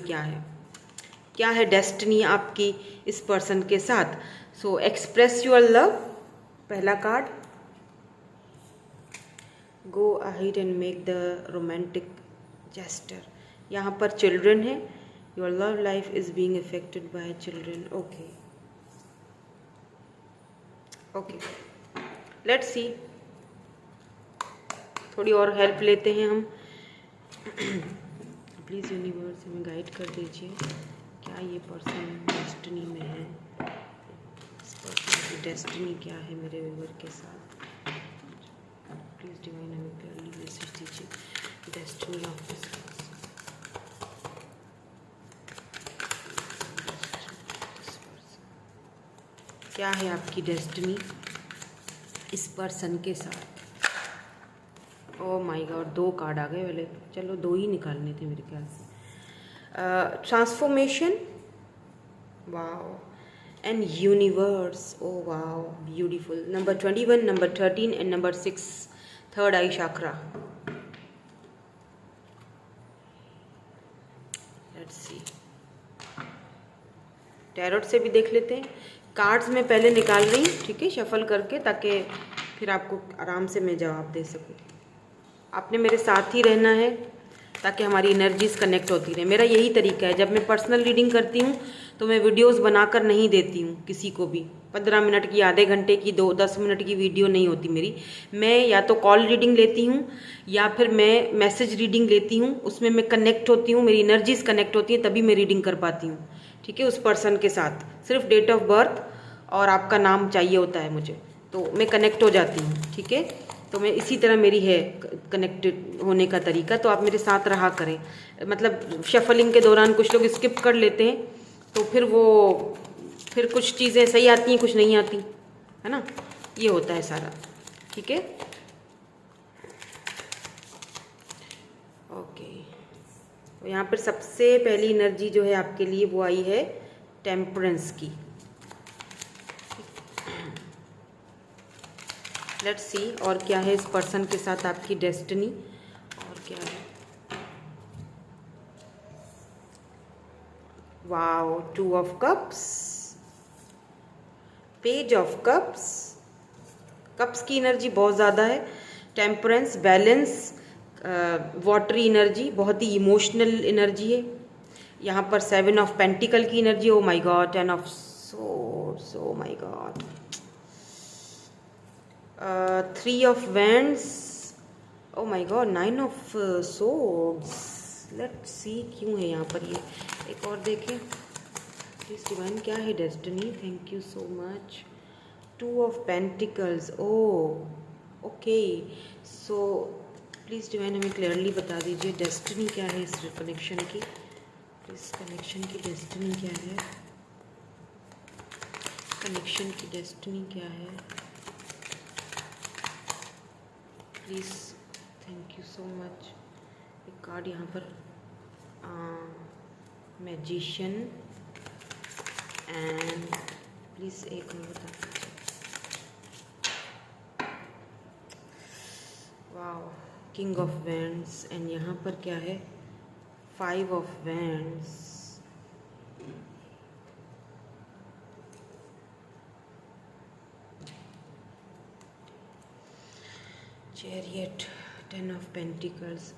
क्या है डेस्टिनी आपकी इस पर्सन के साथ। सो एक्सप्रेस योर लव, पहला card. Go ahead and make the romantic gesture. यहाँ पर चिल्ड्रन है, your love life is being affected by children. Okay, let's see, थोड़ी और हेल्प लेते हैं हम। प्लीज़ यूनिवर्स हमें गाइड कर दीजिए, क्या ये पर्सन डेस्टिनी में है, इस पर्सन की डेस्टिनी क्या है मेरे व्यूअर के साथ। प्लीज़ डिवाइन हमें क्लियरली मैसेज दीजिए, डेस्टिनी ऑफ दिस पर्सन। क्या है आपकी डेस्टिनी इस पर्सन के साथ। ओह माय गॉड, 2 कार्ड आ गए वाले, चलो 2 ही निकालने थे मेरे ख्याल से। Transformation, wow, and universe, O wow beautiful. Number 21, number 13 and number 6, third I chakra. Let's see, tarot से भी देख लेते हैं। कार्ड्स मैं पहले निकाल रही हूँ, ठीक है, शफल करके, ताकि फिर आपको आराम से मैं जवाब दे सकूँ। आपने मेरे साथ ही रहना है ताकि हमारी एनर्जीज कनेक्ट होती रहे। मेरा यही तरीका है, जब मैं पर्सनल रीडिंग करती हूँ तो मैं वीडियोस बनाकर नहीं देती हूँ किसी को भी। 15 मिनट की, आधे घंटे की, 10 मिनट की वीडियो नहीं होती मेरी। मैं या तो कॉल रीडिंग लेती हूँ या फिर मैं मैसेज रीडिंग लेती हूँ, उसमें मैं कनेक्ट होती हूँ, मेरी एनर्जीज कनेक्ट होती हैं, तभी मैं रीडिंग कर पाती हूँ। ठीक है, उस पर्सन के साथ सिर्फ डेट ऑफ बर्थ और आपका नाम चाहिए होता है मुझे, तो मैं कनेक्ट हो जाती हूँ। ठीक है, तो मैं इसी तरह मेरी है कनेक्टेड होने का तरीका। तो आप मेरे साथ रहा करें। मतलब शफलिंग के दौरान कुछ लोग स्किप कर लेते हैं, तो फिर कुछ चीज़ें सही आती हैं, कुछ नहीं आती, है ना, ये होता है सारा। ठीक है, ओके। तो यहाँ पर सबसे पहली एनर्जी जो है आपके लिए वो आई है टेम्परेंस की। लेट्स सी, और क्या है इस पर्सन के साथ आपकी डेस्टिनी, और क्या है। Wow, 2 of cups, page of cups, cups की एनर्जी बहुत ज़्यादा है। टेम्परेंस, बैलेंस, वाटरी एनर्जी, बहुत ही इमोशनल एनर्जी है। यहाँ पर 7 ऑफ पेंटिकल की energy, oh my God, 10 of swords, oh my God, 3 of wands, oh my God, 9 of swords. Let's see क्यों है यहाँ पर ये, एक और देखें प्लीज डिवाइन, क्या है destiny, thank you so much. 2 of pentacles, oh okay, so please divine हमें क्लियरली बता दीजिए डेस्टिनी क्या है इस कनेक्शन की, इस कनेक्शन की डेस्टिनी क्या है, कनेक्शन की डेस्टिनी क्या है please, thank you so much. एक कार्ड यहाँ पर, मैजिशियन एंड प्लीज़ एक और बता दीजिए, wow, king of wands and यहाँ पर क्या है, 5 of wands, chariot, 10 of pentacles.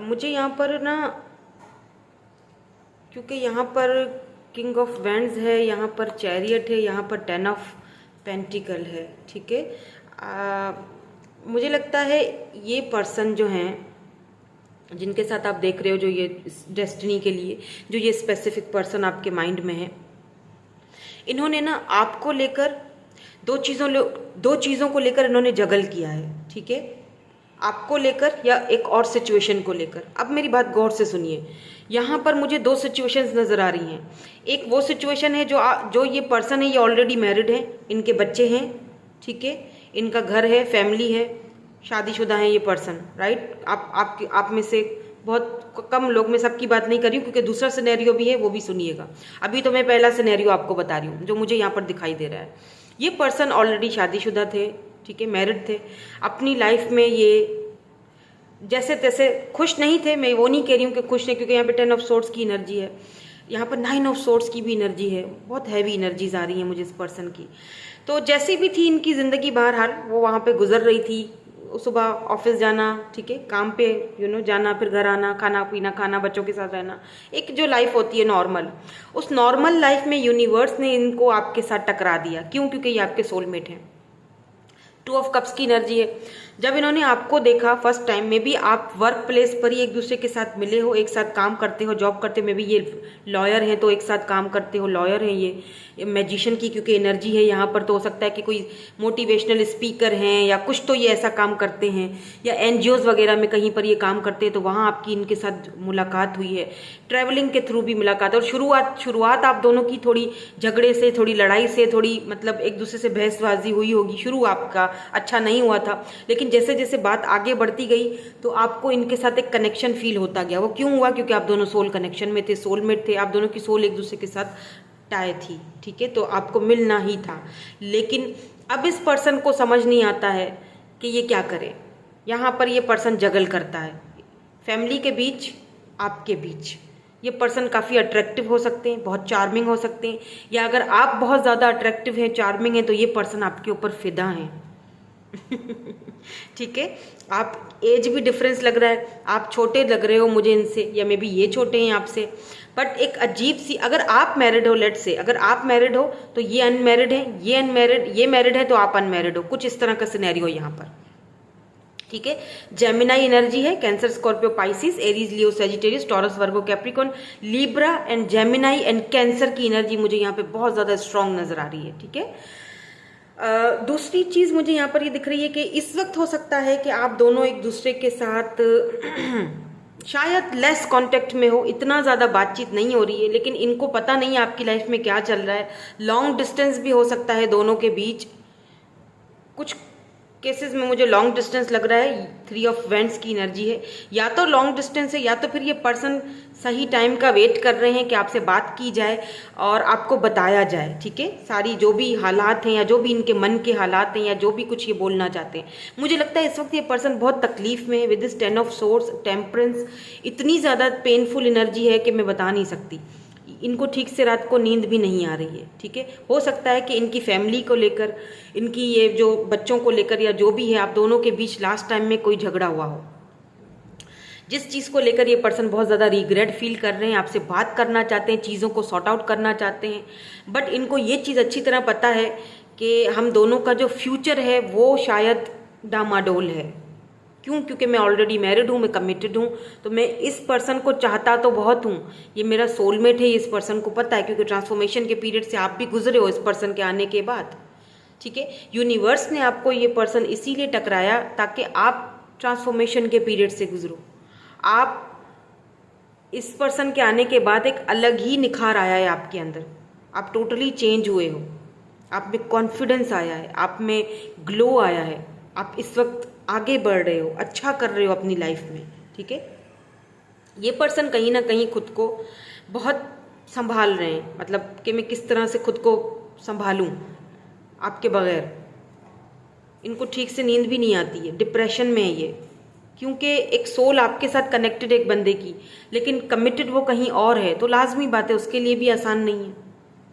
मुझे यहाँ पर ना, क्योंकि यहाँ पर किंग ऑफ वैंड्स है, यहाँ पर चैरियट है, यहाँ पर 10 ऑफ पेंटिकल है, ठीक है। मुझे लगता है ये पर्सन जो हैं जिनके साथ आप देख रहे हो, जो ये डेस्टिनी के लिए जो ये स्पेसिफिक पर्सन आपके माइंड में है, इन्होंने ना आपको लेकर दो चीज़ों को लेकर इन्होंने जगल किया है, ठीक है, आपको लेकर या एक और सिचुएशन को लेकर। अब मेरी बात गौर से सुनिए, यहाँ पर मुझे 2 सिचुएशंस नज़र आ रही हैं। एक वो सिचुएशन है जो ये पर्सन है, ये ऑलरेडी मैरिड है, इनके बच्चे हैं, ठीक है, इनका घर है, फैमिली है, शादीशुदा है ये पर्सन, राइट। आप में से बहुत कम लोग, मैं सबकी बात नहीं कर रही हूँ क्योंकि दूसरा सिनेरियो भी है, वो भी सुनिएगा। अभी तो मैं पहला सिनेरियो आपको बता रही हूँ जो मुझे यहाँ पर दिखाई दे रहा है। ये पर्सन ऑलरेडी शादीशुदा थे, ठीक है, मैरिड थे, अपनी लाइफ में ये जैसे तैसे खुश नहीं थे। मैं वो नहीं कह रही हूँ कि खुश नहीं, क्योंकि यहाँ पे 10 ऑफ सोर्ड्स की एनर्जी है, यहाँ पर 9 ऑफ सोर्ड्स की भी एनर्जी है, बहुत हैवी एनर्जीज आ रही हैं मुझे इस पर्सन की। तो जैसी भी थी इनकी ज़िंदगी, बहरहाल वो वहाँ पे गुजर रही थी, सुबह ऑफिस जाना, ठीक है, काम पे जाना, फिर घर आना, खाना पीना, खाना, बच्चों के साथ रहना, एक जो लाइफ होती है नॉर्मल, उस नॉर्मल लाइफ में यूनिवर्स ने इनको आपके साथ टकरा दिया। क्यों? क्योंकि ये आपके सोलमेट हैं। 2 ऑफ कप्स की एनर्जी है। जब इन्होंने आपको देखा फर्स्ट टाइम में भी, आप वर्क प्लेस पर ही एक दूसरे के साथ मिले हो, एक साथ काम करते हो, जॉब करते में भी, ये लॉयर हैं तो एक साथ काम करते हो, लॉयर हैं ये मैजिशियन की क्योंकि एनर्जी है यहाँ पर, तो हो सकता है कि कोई मोटिवेशनल स्पीकर हैं या कुछ तो ये ऐसा काम करते हैं, या एनजीओज वगैरह में कहीं पर ये काम करते हैं, तो वहाँ आपकी इनके साथ मुलाकात हुई है, ट्रैवलिंग के थ्रू भी मुलाकात। और शुरुआत आप दोनों की थोड़ी झगड़े से, थोड़ी लड़ाई से, थोड़ी मतलब एक दूसरे से बहसबाजी हुई होगी, शुरू आपका अच्छा नहीं हुआ था, लेकिन जैसे जैसे बात आगे बढ़ती गई तो आपको इनके साथ एक कनेक्शन फील होता गया। वो क्यों हुआ? क्योंकि आप दोनों सोल कनेक्शन में थे, सोलमेट थे, आप दोनों की सोल एक दूसरे के साथ टाई थी, ठीक है, तो आपको मिलना ही था। लेकिन अब इस पर्सन को समझ नहीं आता है कि ये क्या करे। यहाँ पर ये पर्सन जगल करता है फैमिली के बीच, आपके बीच। ये पर्सन काफ़ी अट्रैक्टिव हो सकते हैं, बहुत चार्मिंग हो सकते हैं, या अगर आप बहुत ज़्यादा अट्रैक्टिव हैं, चार्मिंग हैं, तो ये पर्सन आपके ऊपर फिदा हैं। ठीक है, आप एज भी डिफरेंस लग रहा है, आप छोटे लग रहे हो मुझे इनसे, या मे बी ये छोटे हैं आपसे, बट एक अजीब सी, अगर आप मैरिड हो, लेट से अगर आप मैरिड हो तो ये अनमैरिड है, ये मैरिड है तो आप अनमैरिड हो, कुछ इस तरह का सिनेरियो यहाँ पर, ठीक है। जेमिनाई एनर्जी है, cancer, Scorpio, Pisces, Aries, Leo, Sagittarius, taurus, Virgo, Capricorn, Libra and Gemini and cancer की एनर्जी मुझे यहाँ पे बहुत ज़्यादा स्ट्रांग नजर आ रही है, ठीक है। दूसरी चीज़ मुझे यहाँ पर ये दिख रही है कि इस वक्त हो सकता है कि आप दोनों एक दूसरे के साथ शायद लेस कांटेक्ट में हो, इतना ज़्यादा बातचीत नहीं हो रही है, लेकिन इनको पता नहीं है आपकी लाइफ में क्या चल रहा है। लॉन्ग डिस्टेंस भी हो सकता है दोनों के बीच, कुछ केसेस में मुझे लॉन्ग डिस्टेंस लग रहा है। 3 ऑफ वेंट्स की एनर्जी है, या तो लॉन्ग डिस्टेंस है, या तो फिर ये पर्सन सही टाइम का वेट कर रहे हैं कि आपसे बात की जाए और आपको बताया जाए, ठीक है, सारी जो भी हालात हैं या जो भी इनके मन के हालात हैं या जो भी कुछ ये बोलना चाहते हैं। मुझे लगता है इस वक्त ये पर्सन बहुत तकलीफ में है with this 10 of swords, temperance, इतनी ज़्यादा पेनफुल एनर्जी है कि मैं बता नहीं सकती। इनको ठीक से रात को नींद भी नहीं आ रही है, ठीक है। हो सकता है कि इनकी फैमिली को लेकर, इनकी ये जो बच्चों को लेकर या जो भी है, आप दोनों के बीच लास्ट टाइम में कोई झगड़ा हुआ हो, जिस चीज़ को लेकर ये पर्सन बहुत ज़्यादा रिग्रेट फील कर रहे हैं, आपसे बात करना चाहते हैं, चीज़ों को सॉर्ट आउट करना चाहते हैं, बट इनको ये चीज़ अच्छी तरह पता है कि हम दोनों का जो फ्यूचर है वो शायद डामाडोल है। क्यों? क्योंकि मैं ऑलरेडी मैरिड हूँ, मैं कमिटेड हूँ, तो मैं इस पर्सन को चाहता तो बहुत हूँ, ये मेरा सोलमेट है, इस पर्सन को पता है, क्योंकि ट्रांसफॉर्मेशन के पीरियड से आप भी गुजरे हो इस पर्सन के आने के बाद, ठीक है। यूनिवर्स ने आपको ये पर्सन इसीलिए टकराया ताकि आप ट्रांसफॉर्मेशन के पीरियड से गुजरो। आप इस पर्सन के आने के बाद एक अलग ही निखार आया है आपके अंदर, आप टोटली चेंज हुए हो, आप में कॉन्फिडेंस आया है, आप में ग्लो आया है, आप इस वक्त आगे बढ़ रहे हो, अच्छा कर रहे हो अपनी लाइफ में, ठीक है। ये पर्सन कहीं ना कहीं खुद को बहुत संभाल रहे हैं, मतलब कि मैं किस तरह से खुद को संभालूं आपके बगैर। इनको ठीक से नींद भी नहीं आती है, डिप्रेशन में है ये, क्योंकि एक सोल आपके साथ कनेक्टेड एक बंदे की, लेकिन कमिटेड वो कहीं और है, तो लाजमी बात है उसके लिए भी आसान नहीं है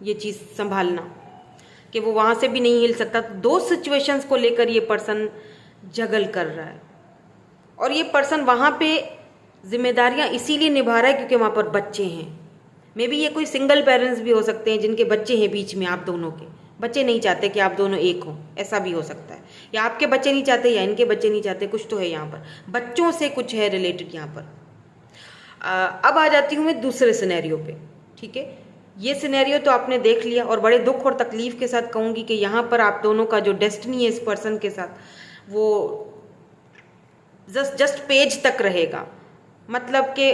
ये चीज़ संभालना, कि वो वहाँ से भी नहीं हिल सकता। तो दो सिचुएशंस को लेकर ये पर्सन जगल कर रहा है, और ये पर्सन वहाँ पे जिम्मेदारियाँ इसीलिए निभा रहा है क्योंकि वहाँ पर बच्चे हैं। मे बी ये कोई सिंगल पेरेंट्स भी हो सकते हैं जिनके बच्चे हैं बीच में, आप दोनों के बच्चे नहीं चाहते कि आप दोनों एक हों, ऐसा भी हो सकता है, या आपके बच्चे नहीं चाहते या इनके बच्चे नहीं चाहते, कुछ तो है यहाँ पर, बच्चों से कुछ है रिलेटेड यहाँ पर। अब आ जाती हूँ मैं दूसरे सिनेरियो पे, ठीक है। ये सिनेरियो तो आपने देख लिया, और बड़े दुख और तकलीफ के साथ कहूँगी कि यहाँ पर आप दोनों का जो डेस्टिनी है इस पर्सन के साथ, वो जस्ट पेज तक रहेगा। मतलब कि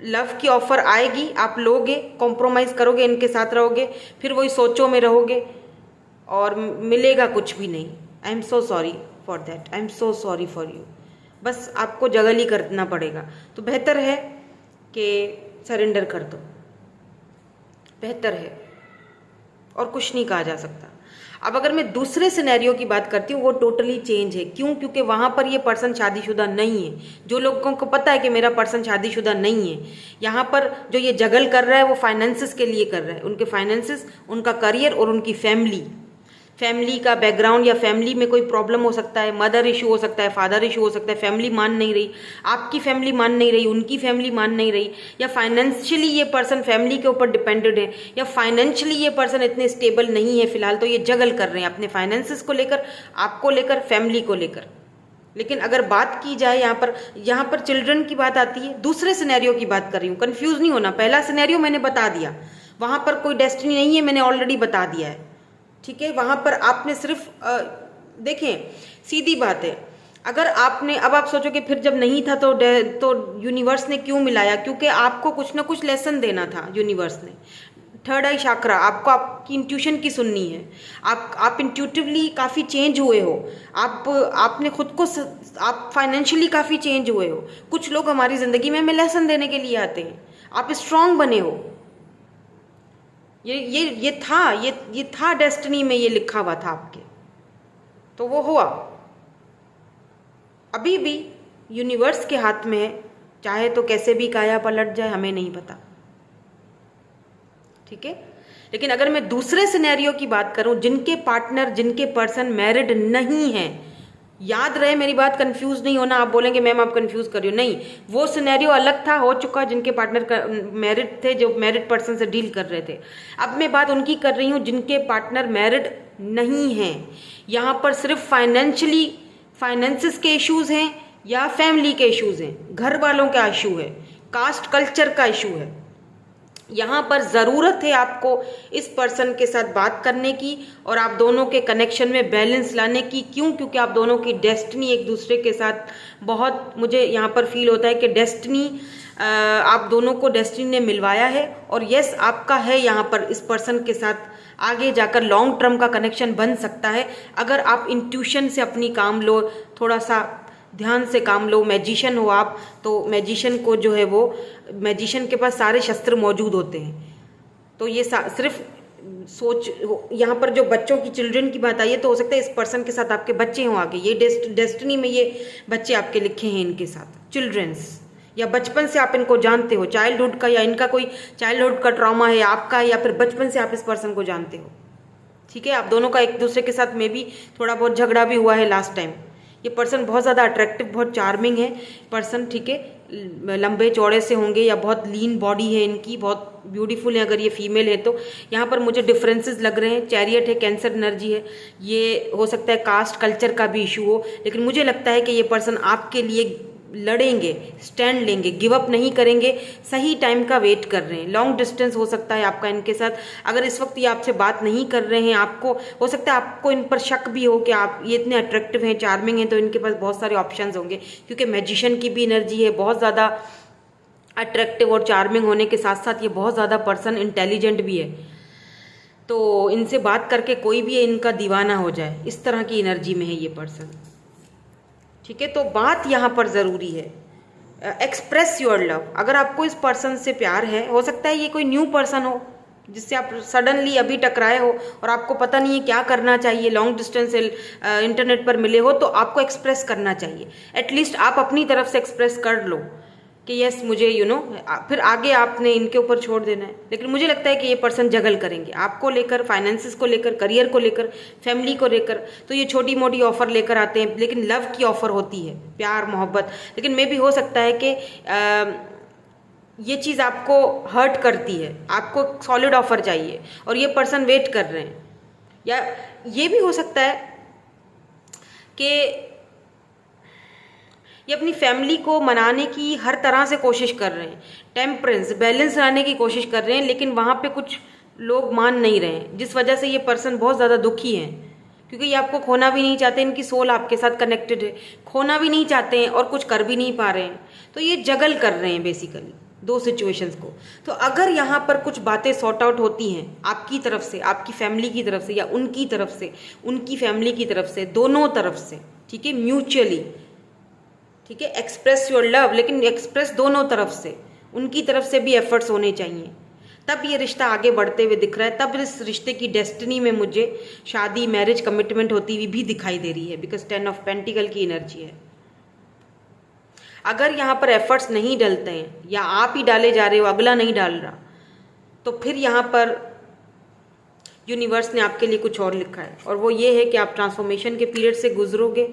लव की ऑफर आएगी, आप लोगे, कॉम्प्रोमाइज़ करोगे, इनके साथ रहोगे, फिर वही सोचों में रहोगे और मिलेगा कुछ भी नहीं। I am so sorry for that, I am so sorry for you. बस आपको जगल ही करना पड़ेगा। तो बेहतर है कि सरेंडर कर दो, बेहतर है, और कुछ नहीं कहा जा सकता। अब अगर मैं दूसरे सिनेरियो की बात करती हूँ, वो टोटली चेंज है। क्यों? क्योंकि वहाँ पर ये पर्सन शादीशुदा नहीं है। जो लोगों को पता है कि मेरा पर्सन शादीशुदा नहीं है, यहाँ पर जो ये जगल कर रहा है वो फाइनेंसिस के लिए कर रहा है। उनके फाइनेंसिस, उनका करियर और उनकी फैमिली का बैकग्राउंड, या फैमिली में कोई प्रॉब्लम हो सकता है, मदर इशू हो सकता है, फादर इशू हो सकता है, फैमिली मान नहीं रही, आपकी फैमिली मान नहीं रही, उनकी फैमिली मान नहीं रही, या फाइनेंशियली ये पर्सन फैमिली के ऊपर डिपेंडेड है, या फाइनेंशियली ये पर्सन इतने स्टेबल नहीं है फिलहाल, तो ये जगल कर रहे हैं अपने फाइनेंसिस को लेकर, आपको लेकर, फैमिली को लेकर। लेकिन अगर बात की जाए यहाँ पर चिल्ड्रन की बात आती है, दूसरे सिनेरियो की बात कर रही हूँ, कंफ्यूज नहीं होना। पहला सिनेरियो मैंने बता दिया, वहाँ पर कोई डेस्टिनी नहीं है, मैंने ऑलरेडी बता दिया है, ठीक है। वहाँ पर आपने सिर्फ देखें, सीधी बात है, अगर आपने, अब आप सोचोगे फिर जब नहीं था तो यूनिवर्स ने क्यों मिलाया? क्योंकि आपको कुछ ना कुछ लेसन देना था यूनिवर्स ने। थर्ड आई चक्रा, आपको आपकी इंट्यूशन की सुननी है। आप इंट्यूटिवली काफ़ी चेंज हुए हो, आपने खुद को, आप फाइनेंशियली काफ़ी चेंज हुए हो। कुछ लोग हमारी ज़िंदगी में हमें लेसन देने के लिए आते हैं, आप स्ट्रांग बने हो। ये था डेस्टिनी में, ये लिखा हुआ था आपके, तो वो हुआ। अभी भी यूनिवर्स के हाथ में है, चाहे तो कैसे भी काया पलट जाए, हमें नहीं पता, ठीक है। लेकिन अगर मैं दूसरे सिनेरियो की बात करूं, जिनके पार्टनर, जिनके पर्सन मैरिड नहीं हैं, याद रहे मेरी बात, कंफ्यूज नहीं होना। आप बोलेंगे मैम आप कंफ्यूज कर रही हो, नहीं, वो सिनेरियो अलग था, हो चुका, जिनके पार्टनर मैरिड थे, जो मैरिड पर्सन से डील कर रहे थे। अब मैं बात उनकी कर रही हूँ जिनके पार्टनर मैरिड नहीं हैं। यहाँ पर सिर्फ फाइनेंसिस के इश्यूज हैं, या फैमिली के इश्यूज हैं, घर वालों का इशू है, कास्ट कल्चर का इशू है। यहाँ पर ज़रूरत है आपको इस पर्सन के साथ बात करने की, और आप दोनों के कनेक्शन में बैलेंस लाने की। क्यों? क्योंकि आप दोनों की डेस्टिनी एक दूसरे के साथ बहुत, मुझे यहाँ पर फील होता है कि डेस्टिनी, आप दोनों को डेस्टिनी ने मिलवाया है। और यस, आपका है यहाँ पर इस पर्सन के साथ आगे जाकर लॉन्ग टर्म का कनेक्शन बन सकता है, अगर आप इंट्यूशन से अपनी काम लो, थोड़ा सा ध्यान से काम लो। मैजिशियन हो आप, तो मैजिशियन को जो है वो, मैजिशियन के पास सारे शस्त्र मौजूद होते हैं। तो ये सिर्फ सोच, यहाँ पर जो बच्चों की, चिल्ड्रन की बात आई है, तो हो सकता है इस पर्सन के साथ आपके बच्चे हों आगे, ये डेस्टिनी में ये बच्चे आपके लिखे हैं इनके साथ, चिल्ड्रंस, या बचपन से आप इनको जानते हो, चाइल्डहुड का, या इनका कोई चाइल्डहुड का ट्रॉमा है आपका, या फिर बचपन से आप इस पर्सन को जानते हो। ठीक है, आप दोनों का एक दूसरे के साथ में भी थोड़ा बहुत झगड़ा भी हुआ है लास्ट टाइम। ये पर्सन बहुत ज़्यादा अट्रैक्टिव, बहुत चार्मिंग है पर्सन। ठीक है, लंबे चौड़े से होंगे या बहुत लीन बॉडी है इनकी, बहुत ब्यूटीफुल है अगर ये फीमेल है तो। यहाँ पर मुझे डिफरेंसेस लग रहे हैं। चैरियट है, कैंसर एनर्जी है, ये हो सकता है कास्ट कल्चर का भी इशू हो, लेकिन मुझे लगता है कि ये पर्सन आपके लिए लड़ेंगे, स्टैंड लेंगे, गिव अप नहीं करेंगे, सही टाइम का वेट कर रहे हैं। लॉन्ग डिस्टेंस हो सकता है आपका इनके साथ। अगर इस वक्त ये आपसे बात नहीं कर रहे हैं, आपको हो सकता है आपको इन पर शक भी हो कि आप ये इतने अट्रैक्टिव हैं, चार्मिंग हैं, तो इनके पास बहुत सारे ऑप्शंस होंगे, क्योंकि मैजिशियन की भी एनर्जी है। बहुत ज़्यादा अट्रैक्टिव और चार्मिंग होने के साथ साथ ये बहुत ज़्यादा पर्सन इंटेलिजेंट भी है, तो इनसे बात करके कोई भी इनका दीवाना हो जाए, इस तरह की एनर्जी में है ये पर्सन। ठीक है, तो बात यहाँ पर ज़रूरी है, एक्सप्रेस योर लव। अगर आपको इस पर्सन से प्यार है, हो सकता है ये कोई न्यू पर्सन हो जिससे आप सडनली अभी टकराए हो और आपको पता नहीं है क्या करना चाहिए, लॉन्ग डिस्टेंस से इंटरनेट पर मिले हो, तो आपको एक्सप्रेस करना चाहिए। एटलीस्ट आप अपनी तरफ से एक्सप्रेस कर लो कि यस मुझे फिर आगे आपने इनके ऊपर छोड़ देना है। लेकिन मुझे लगता है कि ये पर्सन जगल करेंगे आपको लेकर, फाइनेंसिस को लेकर, करियर को लेकर, फैमिली को लेकर। तो ये छोटी मोटी ऑफर लेकर आते हैं, लेकिन लव की ऑफर होती है, प्यार मोहब्बत। लेकिन मे भी हो सकता है कि ये चीज़ आपको हर्ट करती है, आपको सॉलिड ऑफर चाहिए और ये पर्सन वेट कर रहे हैं। या ये भी हो सकता है कि ये अपनी फैमिली को मनाने की हर तरह से कोशिश कर रहे हैं, टेम्परेंस, बैलेंस लाने की कोशिश कर रहे हैं, लेकिन वहाँ पे कुछ लोग मान नहीं रहे हैं, जिस वजह से ये पर्सन बहुत ज़्यादा दुखी हैं, क्योंकि ये आपको खोना भी नहीं चाहते। इनकी सोल आपके साथ कनेक्टेड है, खोना भी नहीं चाहते हैं और कुछ कर भी नहीं पा रहे हैं, तो ये जगल कर रहे हैं बेसिकली दो सिचुएशंस को। तो अगर यहाँ पर कुछ बातें सॉर्ट आउट होती हैं आपकी तरफ से, आपकी फैमिली की तरफ से, या उनकी तरफ से, उनकी फैमिली की तरफ से, दोनों तरफ से, ठीक है, म्यूचुअली, ठीक है, एक्सप्रेस योर लव, लेकिन एक्सप्रेस दोनों तरफ से, उनकी तरफ से भी एफर्ट्स होने चाहिए, तब ये रिश्ता आगे बढ़ते हुए दिख रहा है। तब इस रिश्ते की डेस्टिनी में मुझे शादी, मैरिज, कमिटमेंट होती हुई भी दिखाई दे रही है, बिकॉज 10 ऑफ पेंटिकल की एनर्जी है। अगर यहाँ पर एफर्ट्स नहीं डलते हैं, या आप ही डाले जा रहे हो, अगला नहीं डाल रहा, तो फिर यहाँ पर यूनिवर्स ने आपके लिए कुछ और लिखा है, और वो ये है कि आप ट्रांसफॉर्मेशन के पीरियड से गुजरोगे,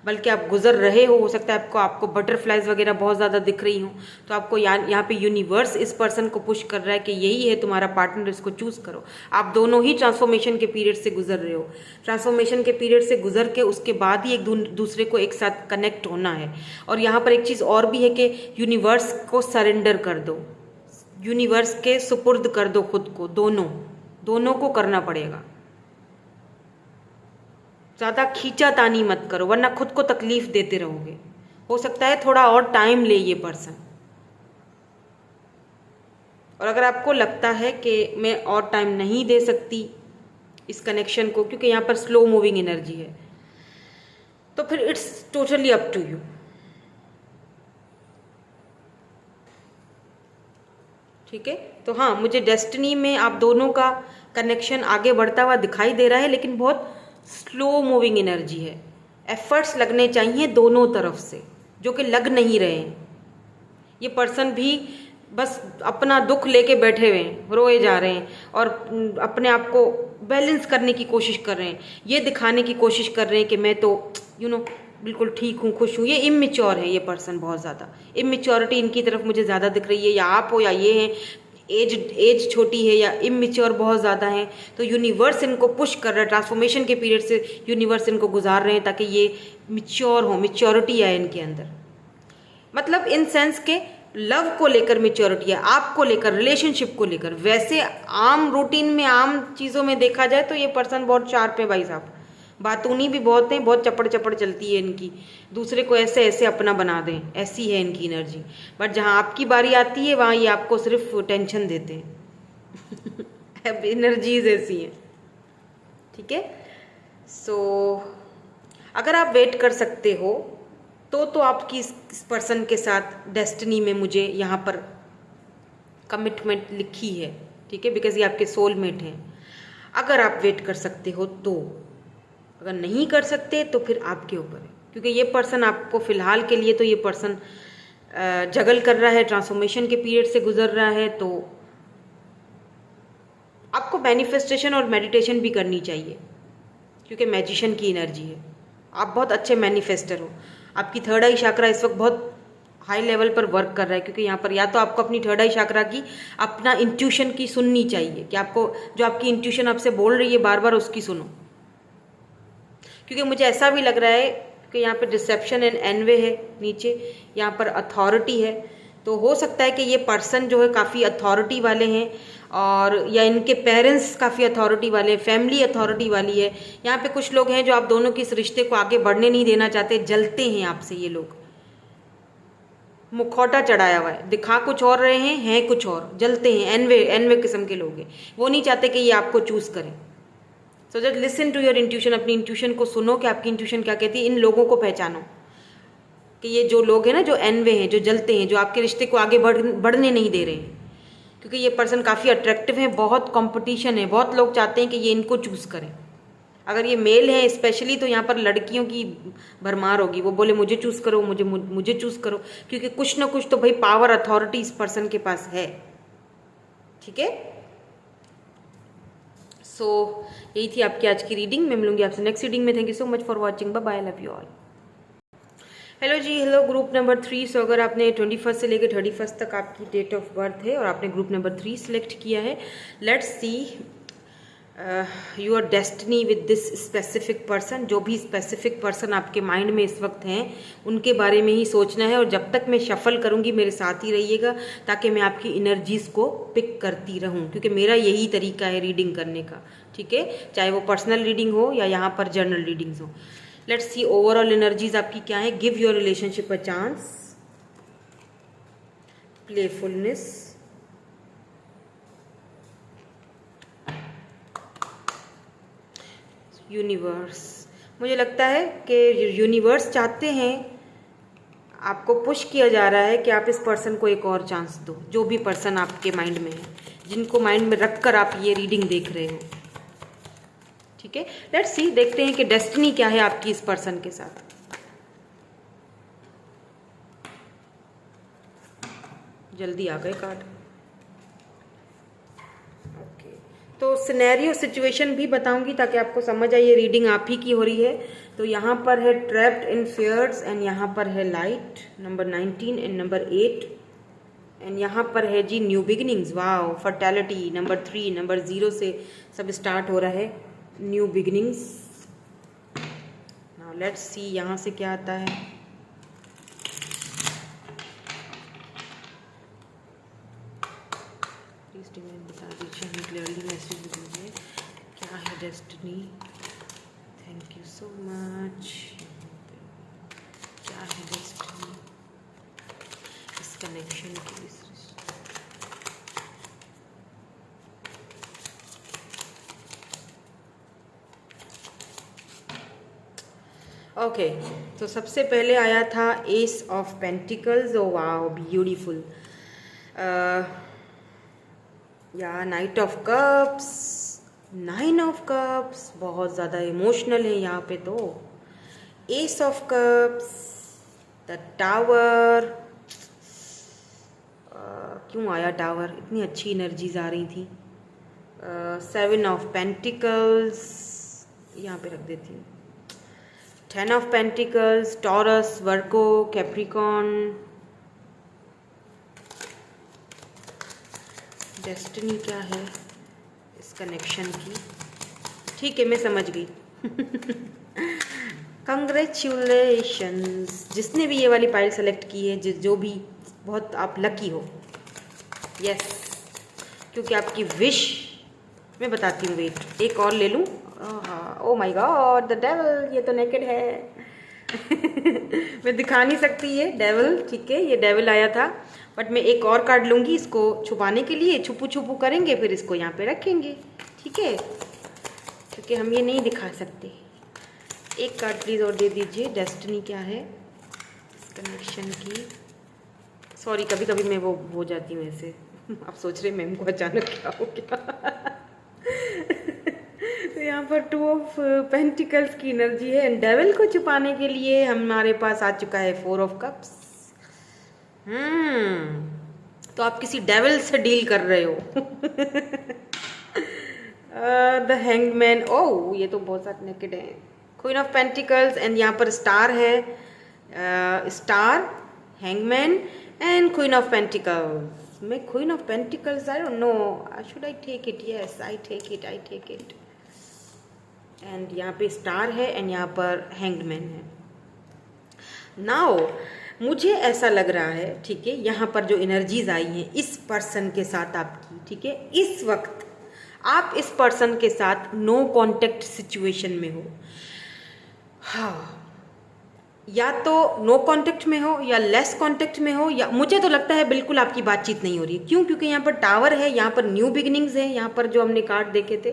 बल्कि आप गुजर रहे हो सकता है आपको बटरफ्लाइज वगैरह बहुत ज़्यादा दिख रही हों, तो आपको यहाँ पे यूनिवर्स इस पर्सन को पुश कर रहा है कि यही है तुम्हारा पार्टनर, इसको चूज़ करो। आप दोनों ही ट्रांसफॉर्मेशन के पीरियड से गुजर रहे हो, ट्रांसफॉर्मेशन के पीरियड से गुजर के उसके बाद ही एक दूसरे को एक साथ कनेक्ट होना है। और यहाँ पर एक चीज़ और भी है कि यूनिवर्स को सरेंडर कर दो, यूनिवर्स के सुपुर्द कर दो खुद को, दोनों को करना पड़ेगा। ज़्यादा खींचातानी मत करो, वरना खुद को तकलीफ देते रहोगे। हो सकता है थोड़ा और टाइम ले ये पर्सन, और अगर आपको लगता है कि मैं और टाइम नहीं दे सकती इस कनेक्शन को, क्योंकि यहाँ पर स्लो मूविंग एनर्जी है, तो फिर it's totally up to you. ठीक है, तो हाँ, मुझे डेस्टिनी में आप दोनों का कनेक्शन आगे बढ़ता हुआ दिखाई दे रहा है, लेकिन बहुत स्लो मूविंग एनर्जी है। एफर्ट्स लगने चाहिए दोनों तरफ से, जो कि लग नहीं रहे हैं। ये पर्सन भी बस अपना दुख लेके बैठे हुए हैं, रोए जा रहे हैं, और अपने आप को बैलेंस करने की कोशिश कर रहे हैं, ये दिखाने की कोशिश कर रहे हैं कि मैं तो बिल्कुल ठीक हूँ, खुश हूँ। ये इमैच्योर है, ये पर्सन बहुत ज़्यादा इमैच्योरिटी इनकी तरफ मुझे ज़्यादा दिख रही है, या आप हो या ये हैं, एज छोटी है या इमैच्योर बहुत ज़्यादा है। तो यूनिवर्स इनको पुश कर रहा है, ट्रांसफॉर्मेशन के पीरियड से यूनिवर्स इनको गुजार रहे हैं ताकि ये मिच्योर हो, मिच्योरिटी आए इनके अंदर। मतलब इन सेंस के लव को लेकर मिच्योरिटी है, आपको लेकर, रिलेशनशिप को लेकर। वैसे आम रूटीन में, आम चीज़ों में देखा जाए तो ये पर्सन बहुत शार्प है भाई साहब, बातूनी भी बहुत हैं, बहुत चपड़ चपड़ चलती है इनकी, दूसरे को ऐसे ऐसे अपना बना दें, ऐसी है इनकी एनर्जी। बट जहाँ आपकी बारी आती है वहाँ ये आपको सिर्फ टेंशन देते हैं एनर्जीज ऐसी हैं। ठीक है, सो अगर आप वेट कर सकते हो तो आपकी इस पर्सन के साथ डेस्टिनी में मुझे यहाँ पर कमिटमेंट लिखी है। ठीक है, बिकॉज ये आपके सोलमेट हैं। अगर आप वेट कर सकते हो तो, अगर नहीं कर सकते तो फिर आपके ऊपर है, क्योंकि ये पर्सन आपको फ़िलहाल के लिए तो ये पर्सन जगल कर रहा है, ट्रांसफॉर्मेशन के पीरियड से गुजर रहा है, तो आपको मैनिफेस्टेशन और मेडिटेशन भी करनी चाहिए, क्योंकि मैजिशियन की एनर्जी है। आप बहुत अच्छे मैनिफेस्टर हो। आपकी थर्ड आई चक्रा इस वक्त बहुत हाई लेवल पर वर्क कर रहा है, क्योंकि यहाँ पर या तो आपको अपनी थर्ड आई चक्रा की, अपना इंट्यूशन की सुननी चाहिए कि आपको जो आपकी इंट्यूशन आपसे बोल रही है बार बार उसकी सुनो। क्योंकि मुझे ऐसा भी लग रहा है कि यहाँ पे डिसेप्शन एंड एनवे है नीचे, यहाँ पर अथॉरिटी है, तो हो सकता है कि ये पर्सन जो है काफ़ी अथॉरिटी वाले हैं, और या इनके पेरेंट्स काफ़ी अथॉरिटी वाले हैं, फैमिली अथॉरिटी वाली है। यहाँ पे कुछ लोग हैं जो आप दोनों के इस रिश्ते को आगे बढ़ने नहीं देना चाहते, जलते हैं आपसे ये लोग, मुखौटा चढ़ाया हुआ है, दिखा कुछ और रहे हैं कुछ और, जलते हैं, एनवे एनवे किस्म के लोग हैं। वो नहीं चाहते कि ये आपको चूज़ करें। So just listen to your intuition, अपनी इंट्यूशन को सुनो कि आपकी इंट्यूशन क्या कहती है। इन लोगों को पहचानो कि ये जो लोग हैं ना, जो एनवे हैं, जो जलते हैं, जो आपके रिश्ते को आगे बढ़ने नहीं दे रहे हैं, क्योंकि ये पर्सन काफ़ी अट्रैक्टिव है, बहुत कंपटीशन है, बहुत लोग चाहते हैं कि ये इनको चूज़ करें। अगर ये मेल है स्पेशली, तो यहाँ पर लड़कियों की भरमार होगी, वो बोले मुझे चूज़ करो, मुझे चूज़ करो, क्योंकि कुछ ना कुछ तो भाई पावर अथॉरिटी इस पर्सन के पास है। ठीक है, सो यही थी आपकी आज की रीडिंग। मैं मिलूंगी आपसे नेक्स्ट रीडिंग में। Thank you so much for watching, bye bye, love you all. Hello ji, hello group number 3। So अगर आपने 21 से लेकर 31 तक आपकी डेट ऑफ बर्थ है और आपने ग्रुप नंबर 3 सिलेक्ट किया है, let's see your destiny with this specific person. जो भी स्पेसिफिक पर्सन आपके माइंड में इस वक्त हैं, उनके बारे में ही सोचना है, और जब तक मैं शफल करूंगी मेरे साथ ही रहिएगा, ताकि मैं आपकी एनर्जीज़ को पिक करती रहूं, क्योंकि मेरा यही तरीका है रीडिंग करने का। ठीक है, चाहे वो पर्सनल रीडिंग हो या यहाँ पर जर्नल रीडिंग्स हो। लेट्स सी ओवरऑल एनर्जीज आपकी क्या है। Give your relationship a chance, playfulness, universe. मुझे लगता है कि यूनिवर्स चाहते हैं, आपको पुश किया जा रहा है कि आप इस पर्सन को एक और चांस दो, जो भी पर्सन आपके माइंड में है, जिनको माइंड में रखकर आप ये रीडिंग देख रहे हो। ठीक है, लेट्स सी, देखते हैं कि डेस्टिनी क्या है आपकी इस पर्सन के साथ। जल्दी आ गए कार्ड। ओके, तो सिनेरियो सिचुएशन भी बताऊंगी ताकि आपको समझ आए ये रीडिंग आप ही की हो रही है। तो यहाँ पर है ट्रैप्ड इन फियर्स, एंड यहाँ पर है light number 19 and number 8, and यहाँ पर है जी new beginnings. Wow, fertility number 3, number 0 से सब स्टार्ट हो रहा है, new beginnings. Now let's see यहाँ से क्या आता है। प्लीज डिवाइन बता दीजिए, हमें क्लियरली मैसेज दीजिए क्या है destiny. Thank you so much. क्या है डेस्टिनी इस कनेक्शन की, इस ओके तो सबसे पहले आया था ace of pentacles. Oh wow, beautiful. या knight of cups, 9 of cups, बहुत ज़्यादा इमोशनल है यहाँ पे। तो ace of cups, the tower. क्यों आया टावर, इतनी अच्छी एनर्जीज आ रही थी। 7 ऑफ पेंटिकल्स यहाँ पे रख देती हूँ। 10 of pentacles, taurus, Virgo, Capricorn. Destiny क्या है इस कनेक्शन की। ठीक है, मैं समझ गई। कंग्रेचुलेशंस जिसने भी ये वाली पाइल सेलेक्ट की है, जो भी, बहुत आप लकी हो। यस, क्योंकि आपकी विश, मैं बताती हूँ, वेट एक और ले लूँ। Oh my God, the devil, ये तो नेकेड है। मैं दिखा नहीं सकती ये डेविल। ठीक है, ये डेविल आया था, बट मैं एक और कार्ड लूँगी इसको छुपाने के लिए। छुपू छुपू करेंगे, फिर इसको यहाँ पे रखेंगे। ठीक है, क्योंकि हम ये नहीं दिखा सकते। एक कार्ड प्लीज़ और दे दीजिए। डेस्टिनी क्या है इस कनेक्शन की। सॉरी, कभी कभी मैं वो हो जाती हूँ ऐसे। आप सोच रहे मैम को अचानक क्या हो गया। तो यहाँ पर 2 ऑफ पेंटिकल्स की एनर्जी है, एंड डेविल को छुपाने के लिए हमारे पास आ चुका है 4 ऑफ कप्स। तो आप किसी डेविल से डील कर रहे हो। द हैंगमैन, ओह ये तो बहुत सारे नेकेड है। क्वीन ऑफ पेंटिकल्स एंड यहाँ पर स्टार है, star, hangman and queen of pentacles. मैं queen of pentacles, I don't know, should I take it? Yes I take it, I take it. And यहाँ पे स्टार है and यहाँ पर hangman है। नाउ मुझे ऐसा लग रहा है, ठीक है, यहाँ पर जो एनर्जीज आई हैं इस पर्सन के साथ आपकी, ठीक है, इस वक्त आप इस पर्सन के साथ नो कांटेक्ट सिचुएशन में हो। हाँ, या तो नो कांटेक्ट में हो या लेस कांटेक्ट में हो, या मुझे तो लगता है बिल्कुल आपकी बातचीत नहीं हो रही है। क्यों? क्योंकि यहाँ पर टावर है, यहाँ पर न्यू बिगिनिंग्स है, यहाँ पर जो हमने कार्ड देखे थे,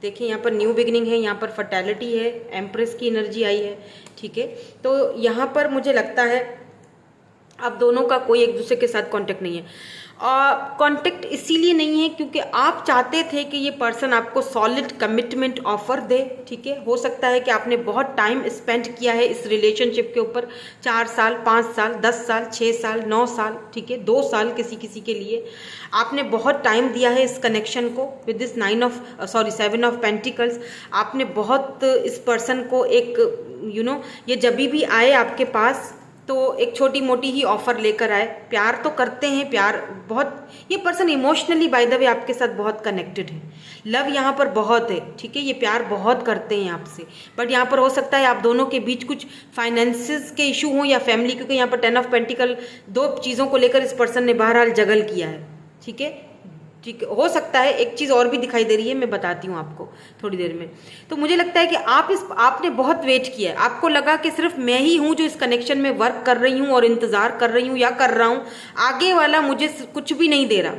देखिए यहाँ पर न्यू बिगिनिंग है, यहाँ पर फर्टेलिटी है, एम्प्रेस की एनर्जी आई है, ठीक है। तो यहाँ पर मुझे लगता है आप दोनों का कोई एक दूसरे के साथ कांटेक्ट नहीं है। कांटेक्ट इसीलिए नहीं है क्योंकि आप चाहते थे कि ये पर्सन आपको सॉलिड कमिटमेंट ऑफर दे, ठीक है। हो सकता है कि आपने बहुत टाइम स्पेंड किया है इस रिलेशनशिप के ऊपर, 4 साल, 5 साल, 10 साल, 6 साल, 9 साल, ठीक है, 2 साल किसी किसी के लिए आपने बहुत टाइम दिया है इस कनेक्शन को विद दिस 7 ऑफ पेंटिकल्स। आपने बहुत इस पर्सन को एक ये जब भी आए आपके पास तो एक छोटी मोटी ही ऑफर लेकर आए। प्यार तो करते हैं, प्यार बहुत, ये person emotionally by the way आपके साथ बहुत कनेक्टेड है, लव यहाँ पर बहुत है, ठीक है, ये प्यार बहुत करते हैं आपसे। बट यहाँ पर हो सकता है आप दोनों के बीच कुछ फाइनेंसेस के इशू हों या फैमिली, क्योंकि यहाँ पर 10 ऑफ पेंटिकल, 2 चीज़ों को लेकर इस पर्सन ने बहरहाल जगल किया है, ठीक है। ठीक हो सकता है एक चीज़ और भी दिखाई दे रही है, मैं बताती हूँ आपको थोड़ी देर में। तो मुझे लगता है कि आपने बहुत वेट किया है, आपको लगा कि सिर्फ मैं ही हूँ जो इस कनेक्शन में वर्क कर रही हूँ और इंतज़ार कर रही हूँ या कर रहा हूँ, आगे वाला मुझे कुछ भी नहीं दे रहा,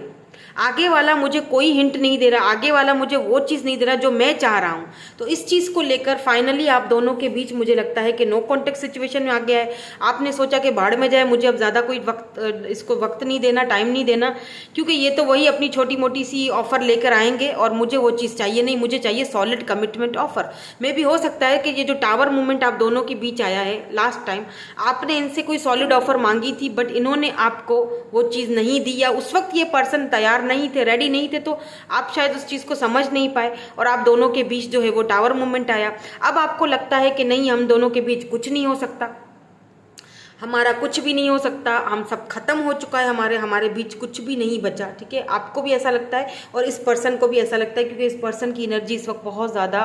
आगे वाला मुझे कोई हिंट नहीं दे रहा, आगे वाला मुझे वो चीज़ नहीं दे रहा जो मैं चाह रहा हूँ। तो इस चीज़ को लेकर फाइनली आप दोनों के बीच मुझे लगता है कि नो कॉन्टेक्ट सिचुएशन में आ गया है। आपने सोचा कि भाड़ में जाए, मुझे अब ज़्यादा कोई इसको वक्त नहीं देना, टाइम नहीं देना, क्योंकि ये तो वही अपनी छोटी मोटी सी ऑफर लेकर आएंगे और मुझे वो चीज़ चाहिए नहीं, मुझे चाहिए सॉलिड कमिटमेंट ऑफर। मे भी हो सकता है कि ये जो टावर मूवमेंट आप दोनों के बीच आया है लास्ट टाइम, आपने इनसे कोई सॉलिड ऑफर मांगी थी बट इन्होंने आपको वो चीज़ नहीं दी, या उस वक्त ये पर्सन तैयार नहीं थे, रेडी नहीं थे, तो आप शायद उस चीज़ को समझ नहीं पाए और आप दोनों के बीच जो है वो टावर मूवमेंट आया। अब आपको लगता है कि नहीं, हम दोनों के बीच कुछ नहीं हो सकता, हमारा कुछ भी नहीं हो सकता, हम सब खत्म हो चुका है, हमारे बीच कुछ भी नहीं बचा, ठीक है। आपको भी ऐसा लगता है और इस पर्सन को भी ऐसा लगता है, क्योंकि इस पर्सन की एनर्जी इस वक्त बहुत ज़्यादा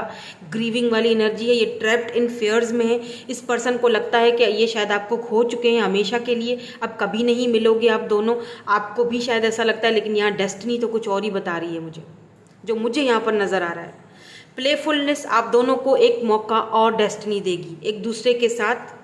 ग्रीविंग वाली एनर्जी है, ये ट्रैप्ड इन फेयर्स में है। इस पर्सन को लगता है कि ये शायद आपको खो चुके हैं हमेशा के लिए, अब कभी नहीं मिलोगे आप दोनों, आपको भी शायद ऐसा लगता है। लेकिन यहाँ डेस्टिनी तो कुछ और ही बता रही है मुझे, जो मुझे यहाँ पर नज़र आ रहा है। प्लेफुलनेस आप दोनों को एक मौका और डेस्टिनी देगी एक दूसरे के साथ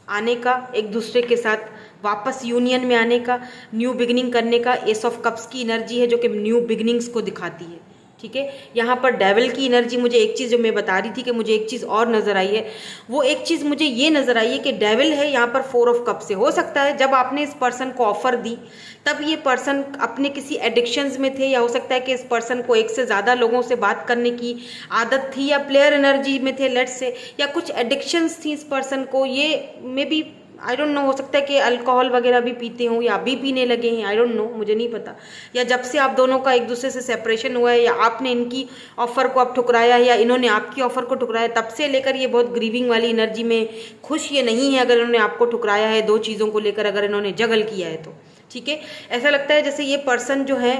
आने का, एक दूसरे के साथ वापस यूनियन में आने का, न्यू बिगिनिंग करने का। एस ऑफ कप्स की एनर्जी है जो कि न्यू बिगिनिंग्स को दिखाती है, ठीक है। यहाँ पर डेविल की एनर्जी, मुझे एक चीज़ जो मैं बता रही थी कि मुझे एक चीज़ और नज़र आई है, वो एक चीज़ मुझे ये नज़र आई है कि डेविल है यहाँ पर 4 ऑफ कप से। हो सकता है जब आपने इस पर्सन को ऑफर दी तब ये पर्सन अपने किसी एडिक्शंस में थे, या हो सकता है कि इस पर्सन को एक से ज़्यादा लोगों से बात करने की आदत थी, या प्लेयर एनर्जी में थे लेट्स से, या कुछ एडिक्शंस थी इस पर्सन को। ये maybe I don't know, हो सकता है कि अल्कोहल वगैरह भी पीते हों या अभी पीने लगे हैं, आई डोंट नो, मुझे नहीं पता। या जब से आप दोनों का एक दूसरे से सेपरेशन हुआ है, या आपने इनकी ऑफ़र को आप ठुकराया है या इन्होंने आपकी ऑफ़र को ठुकराया, तब से लेकर ये बहुत ग्रीविंग वाली एनर्जी में खुश ये नहीं है। अगर इन्होंने आपको ठुकराया है 2 चीज़ों को लेकर, अगर इन्होंने जगल किया है तो ठीक है। ऐसा लगता है जैसे ये पर्सन जो है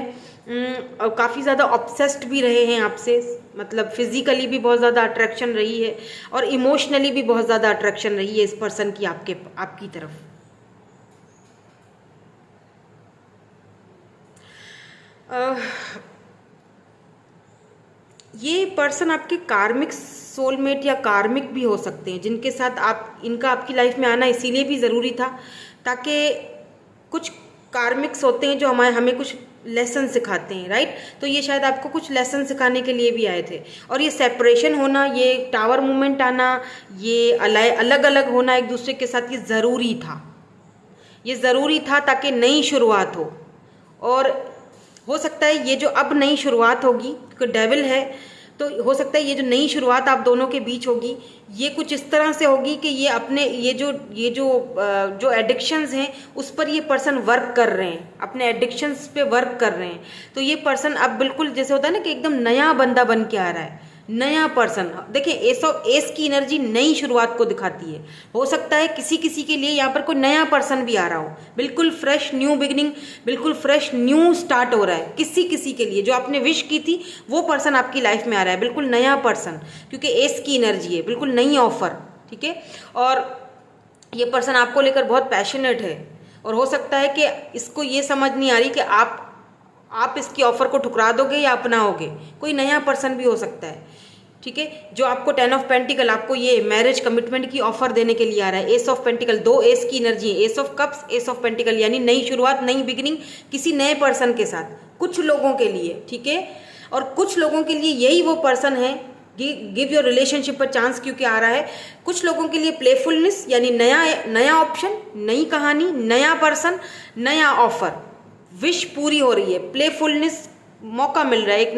काफ़ी ज़्यादा ऑब्सेस्ड भी रहे हैं आपसे, मतलब फिजिकली भी बहुत ज़्यादा अट्रैक्शन रही है और इमोशनली भी बहुत ज़्यादा अट्रैक्शन रही है इस पर्सन की आपकी तरफ। ये पर्सन आपके कार्मिक सोलमेट या कार्मिक भी हो सकते हैं, जिनके साथ इनका आपकी लाइफ में आना इसीलिए भी ज़रूरी था ताकि कुछ कार्मिक्स होते हैं जो हमें कुछ लेसन सिखाते हैं, राइट। तो ये शायद आपको कुछ लेसन सिखाने के लिए भी आए थे। और ये सेपरेशन होना, ये टावर मूवमेंट आना, ये अलग अलग होना एक दूसरे के साथ, ये ज़रूरी था, ये ज़रूरी था ताकि नई शुरुआत हो। और हो सकता है ये जो अब नई शुरुआत होगी, क्योंकि डेविल है, तो हो सकता है ये जो नई शुरुआत आप दोनों के बीच होगी ये कुछ इस तरह से होगी कि ये अपने जो एडिक्शंस हैं उस पर ये पर्सन वर्क कर रहे हैं, अपने एडिक्शंस पे वर्क कर रहे हैं। तो ये पर्सन अब बिल्कुल जैसे होता है ना कि एकदम नया बंदा बन के आ रहा है, नया पर्सन। देखिए एस की एनर्जी नई शुरुआत को दिखाती है। हो सकता है किसी किसी के लिए यहाँ पर कोई नया पर्सन भी आ रहा हो, बिल्कुल फ्रेश न्यू बिगिनिंग, बिल्कुल फ्रेश न्यू स्टार्ट हो रहा है किसी किसी के लिए। जो आपने विश की थी वो पर्सन आपकी लाइफ में आ रहा है, बिल्कुल नया पर्सन, क्योंकि एस की एनर्जी है, बिल्कुल नई ऑफर। ठीक है, और ये पर्सन आपको लेकर बहुत पैशनेट है, और हो सकता है कि इसको ये समझ नहीं आ रही कि आप इसकी ऑफर को ठुकरा दोगे या अपनाओगे। कोई नया पर्सन भी हो सकता है। ठीक है, जो आपको 10 ऑफ पेंटिकल, आपको ये मैरिज कमिटमेंट की ऑफर देने के लिए आ रहा है। एस ऑफ पेंटिकल, 2 एस की एनर्जी है, S of cups, S of pentacle, यानी नई शुरुआत, नई बिगिनिंग किसी नए पर्सन के साथ, कुछ लोगों के लिए। ठीक है, और कुछ लोगों के लिए यही वो पर्सन है। गिव योर रिलेशनशिप पर चांस क्योंकि आ रहा है। कुछ लोगों के लिए प्लेफुलनेस, यानी नया ऑप्शन, नई कहानी, नया पर्सन, नया ऑफर, विश पूरी हो रही है, प्लेफुलनेस, मौका मिल रहा है एक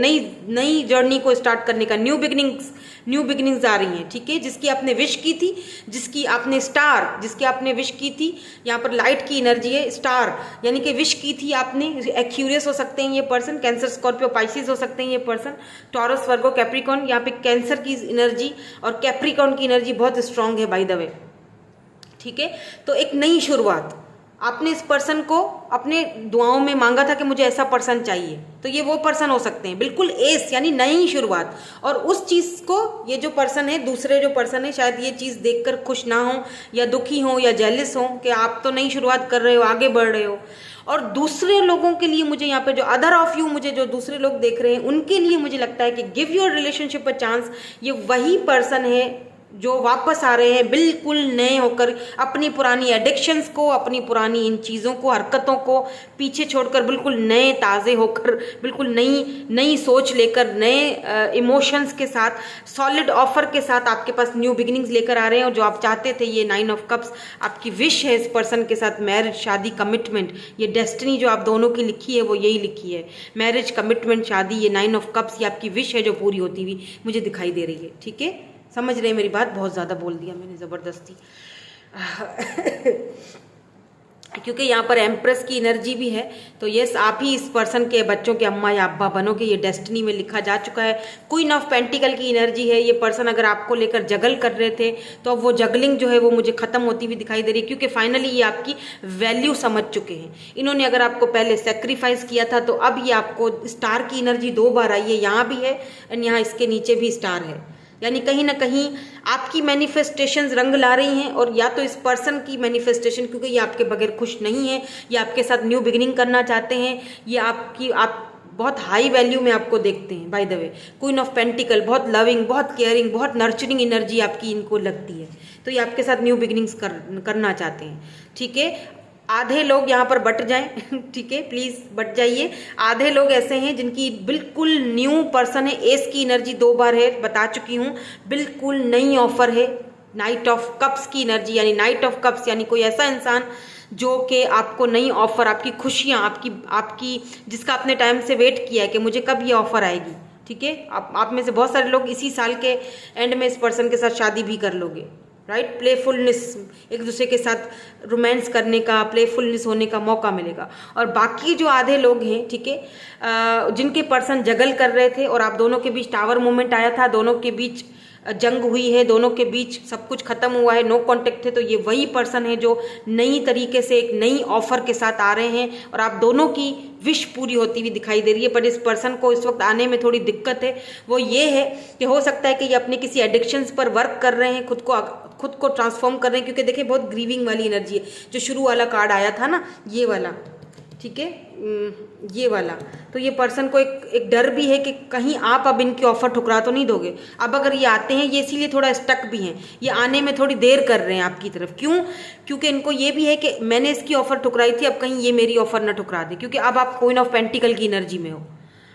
नई जर्नी को स्टार्ट करने का। न्यू बिगिनिंग्स आ रही हैं। ठीक है, जिसकी आपने विश की थी, जिसकी आपने विश की थी, यहाँ पर लाइट की एनर्जी है, स्टार, यानी कि विश की थी आपने। एक्यूरियस हो सकते हैं ये पर्सन, कैंसर, स्कॉर्पियो, पाइसिस हो सकते हैं ये पर्सन, टॉरस, वर्गो, कैप्रिकॉर्न। यहाँ पे कैंसर की एनर्जी और कैप्रिकॉर्न की एनर्जी बहुत स्ट्रांग है बाय द वे। ठीक है, तो एक नई शुरुआत, आपने इस पर्सन को अपने दुआओं में मांगा था कि मुझे ऐसा पर्सन चाहिए, तो ये वो पर्सन हो सकते हैं, बिल्कुल एस, यानी नई शुरुआत। और उस चीज़ को ये जो पर्सन है, दूसरे जो पर्सन है, शायद ये चीज़ देखकर खुश ना हो या दुखी हो या जेलिस हो कि आप तो नई शुरुआत कर रहे हो, आगे बढ़ रहे हो। और दूसरे लोगों के लिए मुझे यहाँ पे जो अदर ऑफ यू, मुझे जो दूसरे लोग देख रहे हैं उनके लिए मुझे लगता है कि give your relationship a chance, ये वही पर्सन है जो वापस आ रहे हैं बिल्कुल नए होकर, अपनी पुरानी एडिक्शंस को, अपनी पुरानी इन चीज़ों को, हरकतों को पीछे छोड़कर बिल्कुल नए ताज़े होकर, बिल्कुल नई सोच लेकर, नए इमोशंस के साथ, सॉलिड ऑफर के साथ आपके पास न्यू बिगिनिंग्स लेकर आ रहे हैं। और जो आप चाहते थे, ये 9 ऑफ कप्स आपकी विश है इस पर्सन के साथ, मैरिज, शादी, कमिटमेंट, ये डेस्टिनी जो आप दोनों की लिखी है वो यही लिखी है, मैरिज, कमिटमेंट, शादी। ये 9 ऑफ कप्स ये आपकी विश है जो पूरी होती हुई मुझे दिखाई दे रही है। ठीक है, समझ रहे हैं मेरी बात? बहुत ज़्यादा बोल दिया मैंने ज़बरदस्ती क्योंकि यहाँ पर एम्प्रेस की एनर्जी भी है। तो यस, आप ही इस पर्सन के बच्चों के अम्मा या अब्बा बनोगे, ये डेस्टिनी में लिखा जा चुका है। क्वीन ऑफ पेंटिकल की एनर्जी है। ये पर्सन अगर आपको लेकर जगल कर रहे थे तो अब वो जगलिंग जो है वो मुझे ख़त्म होती हुई दिखाई दे रही है, क्योंकि फाइनली ये आपकी वैल्यू समझ चुके हैं। इन्होंने अगर आपको पहले सेक्रीफाइस किया था तो अब ये आपको, स्टार की एनर्जी 2 बार आई है, यहाँ भी है एंड यहाँ इसके नीचे भी स्टार है, यानी कहीं ना कहीं आपकी मैनिफेस्टेशंस रंग ला रही हैं। और या तो इस पर्सन की मैनिफेस्टेशन, क्योंकि ये आपके बगैर खुश नहीं है, ये आपके साथ न्यू बिगिनिंग करना चाहते हैं, ये आप बहुत हाई वैल्यू में आपको देखते हैं by the way. Queen of pentacle, बहुत लविंग, बहुत केयरिंग, बहुत नर्चरिंग एनर्जी आपकी इनको लगती है, तो ये आपके साथ न्यू बिगिनिंग्स करना चाहते हैं। ठीक है, आधे लोग यहाँ पर बट जाएं ठीक है, प्लीज़ बट जाइए। आधे लोग ऐसे हैं जिनकी बिल्कुल न्यू पर्सन है, एस की एनर्जी 2 बार है, बता चुकी हूँ, बिल्कुल नई ऑफर है। नाइट ऑफ कप्स की एनर्जी, यानी नाइट ऑफ कप्स यानी कोई ऐसा इंसान जो कि आपको नई ऑफर, आपकी खुशियाँ, आपकी जिसका आपने टाइम से वेट किया है कि मुझे कब ये ऑफर आएगी। ठीक है, आप में से बहुत सारे लोग इसी साल के एंड में इस पर्सन के साथ शादी भी कर लोगे, राइट। प्लेफुलनेस, एक दूसरे के साथ रोमांस करने का, प्लेफुलनेस होने का मौका मिलेगा। और बाकी जो आधे लोग हैं, ठीक है, जिनके पर्सन जगल कर रहे थे और आप दोनों के बीच टावर मूवमेंट आया था, दोनों के बीच जंग हुई है, दोनों के बीच सब कुछ खत्म हुआ है, नो कांटेक्ट थे, तो ये वही पर्सन है जो नई तरीके से एक नई ऑफर के साथ आ रहे हैं और आप दोनों की विश पूरी होती हुई दिखाई दे रही है। पर इस पर्सन को इस वक्त आने में थोड़ी दिक्कत है, वो ये है कि हो सकता है कि ये अपने किसी एडिक्शंस पर वर्क कर रहे हैं, खुद को ट्रांसफॉर्म कर रहे हैं, क्योंकि देखिए बहुत ग्रीविंग वाली एनर्जी है। जो शुरू वाला कार्ड आया था ना, ये वाला, ठीक है, ये वाला, तो ये पर्सन को एक डर भी है कि कहीं आप अब इनकी ऑफर ठुकरा तो नहीं दोगे। अब अगर ये आते हैं, ये इसीलिए थोड़ा स्टक भी हैं, ये आने में थोड़ी देर कर रहे हैं आपकी तरफ। क्यों? क्योंकि इनको ये भी है कि मैंने इसकी ऑफर ठुकराई थी, अब कहीं ये मेरी ऑफर ना ठुकरा दे, क्योंकि अब आप क्वीन ऑफ पेंटिकल की एनर्जी में हो।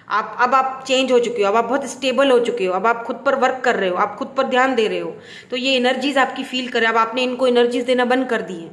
आप चेंज हो चुके हो, अब आप बहुत स्टेबल हो चुके हो, अब आप खुद पर वर्क कर रहे हो, आप खुद पर ध्यान दे रहे हो, तो ये एनर्जीज आपकी फील कर रहे हैं। अब आपने इनको एनर्जीज देना बंद कर दी है।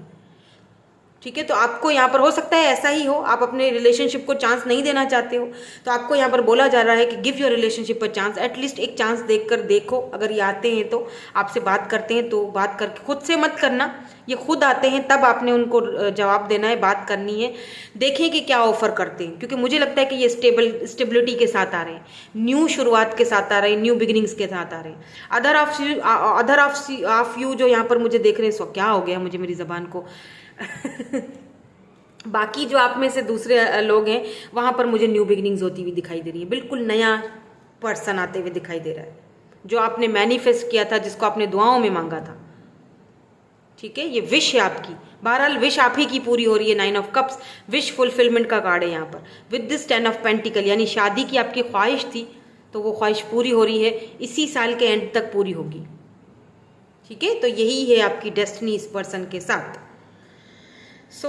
ठीक है, तो आपको यहाँ पर हो सकता है ऐसा ही हो, आप अपने रिलेशनशिप को चांस नहीं देना चाहते हो, तो आपको यहाँ पर बोला जा रहा है कि give your relationship a chance, at least एक चांस देकर देखो। अगर ये आते हैं तो आपसे बात करते हैं तो बात करके, खुद से मत करना, ये खुद आते हैं तब आपने उनको जवाब देना है, बात करनी है, देखें कि क्या ऑफर करते हैं, क्योंकि मुझे लगता है कि ये स्टेबिलिटी के साथ आ रहे हैं, न्यू शुरुआत के साथ आ रहे हैं, न्यू बिगिनिंग्स के साथ आ रहे हैं। अदर ऑफ यू जो यहाँ पर मुझे देख रहे हैं, सो क्या हो गया मुझे, मेरी ज़बान को बाकी जो आप में से दूसरे लोग हैं, वहाँ पर मुझे न्यू बिगिनिंग्स होती हुई दिखाई दे रही है, बिल्कुल नया पर्सन आते हुए दिखाई दे रहा है, जो आपने मैनिफेस्ट किया था, जिसको आपने दुआओं में मांगा था। ठीक है, ये विश है आपकी, बहरहाल विश आप ही की पूरी हो रही है। 9 ऑफ कप्स विश फुलफिलमेंट का कार्ड है यहाँ पर, विद दिस 10 ऑफ पेंटिकल, यानी शादी की आपकी ख्वाहिश थी तो वो ख्वाहिश पूरी हो रही है, इसी साल के एंड तक पूरी होगी। ठीक है, तो यही है आपकी डेस्टिनी इस पर्सन के साथ। सो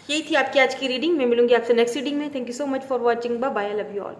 यही थी आपकी आज की रीडिंग। मैं मिलूंगी आपसे नेक्स्ट रीडिंग में। Thank you so much for watching. Bye bye, I love you all.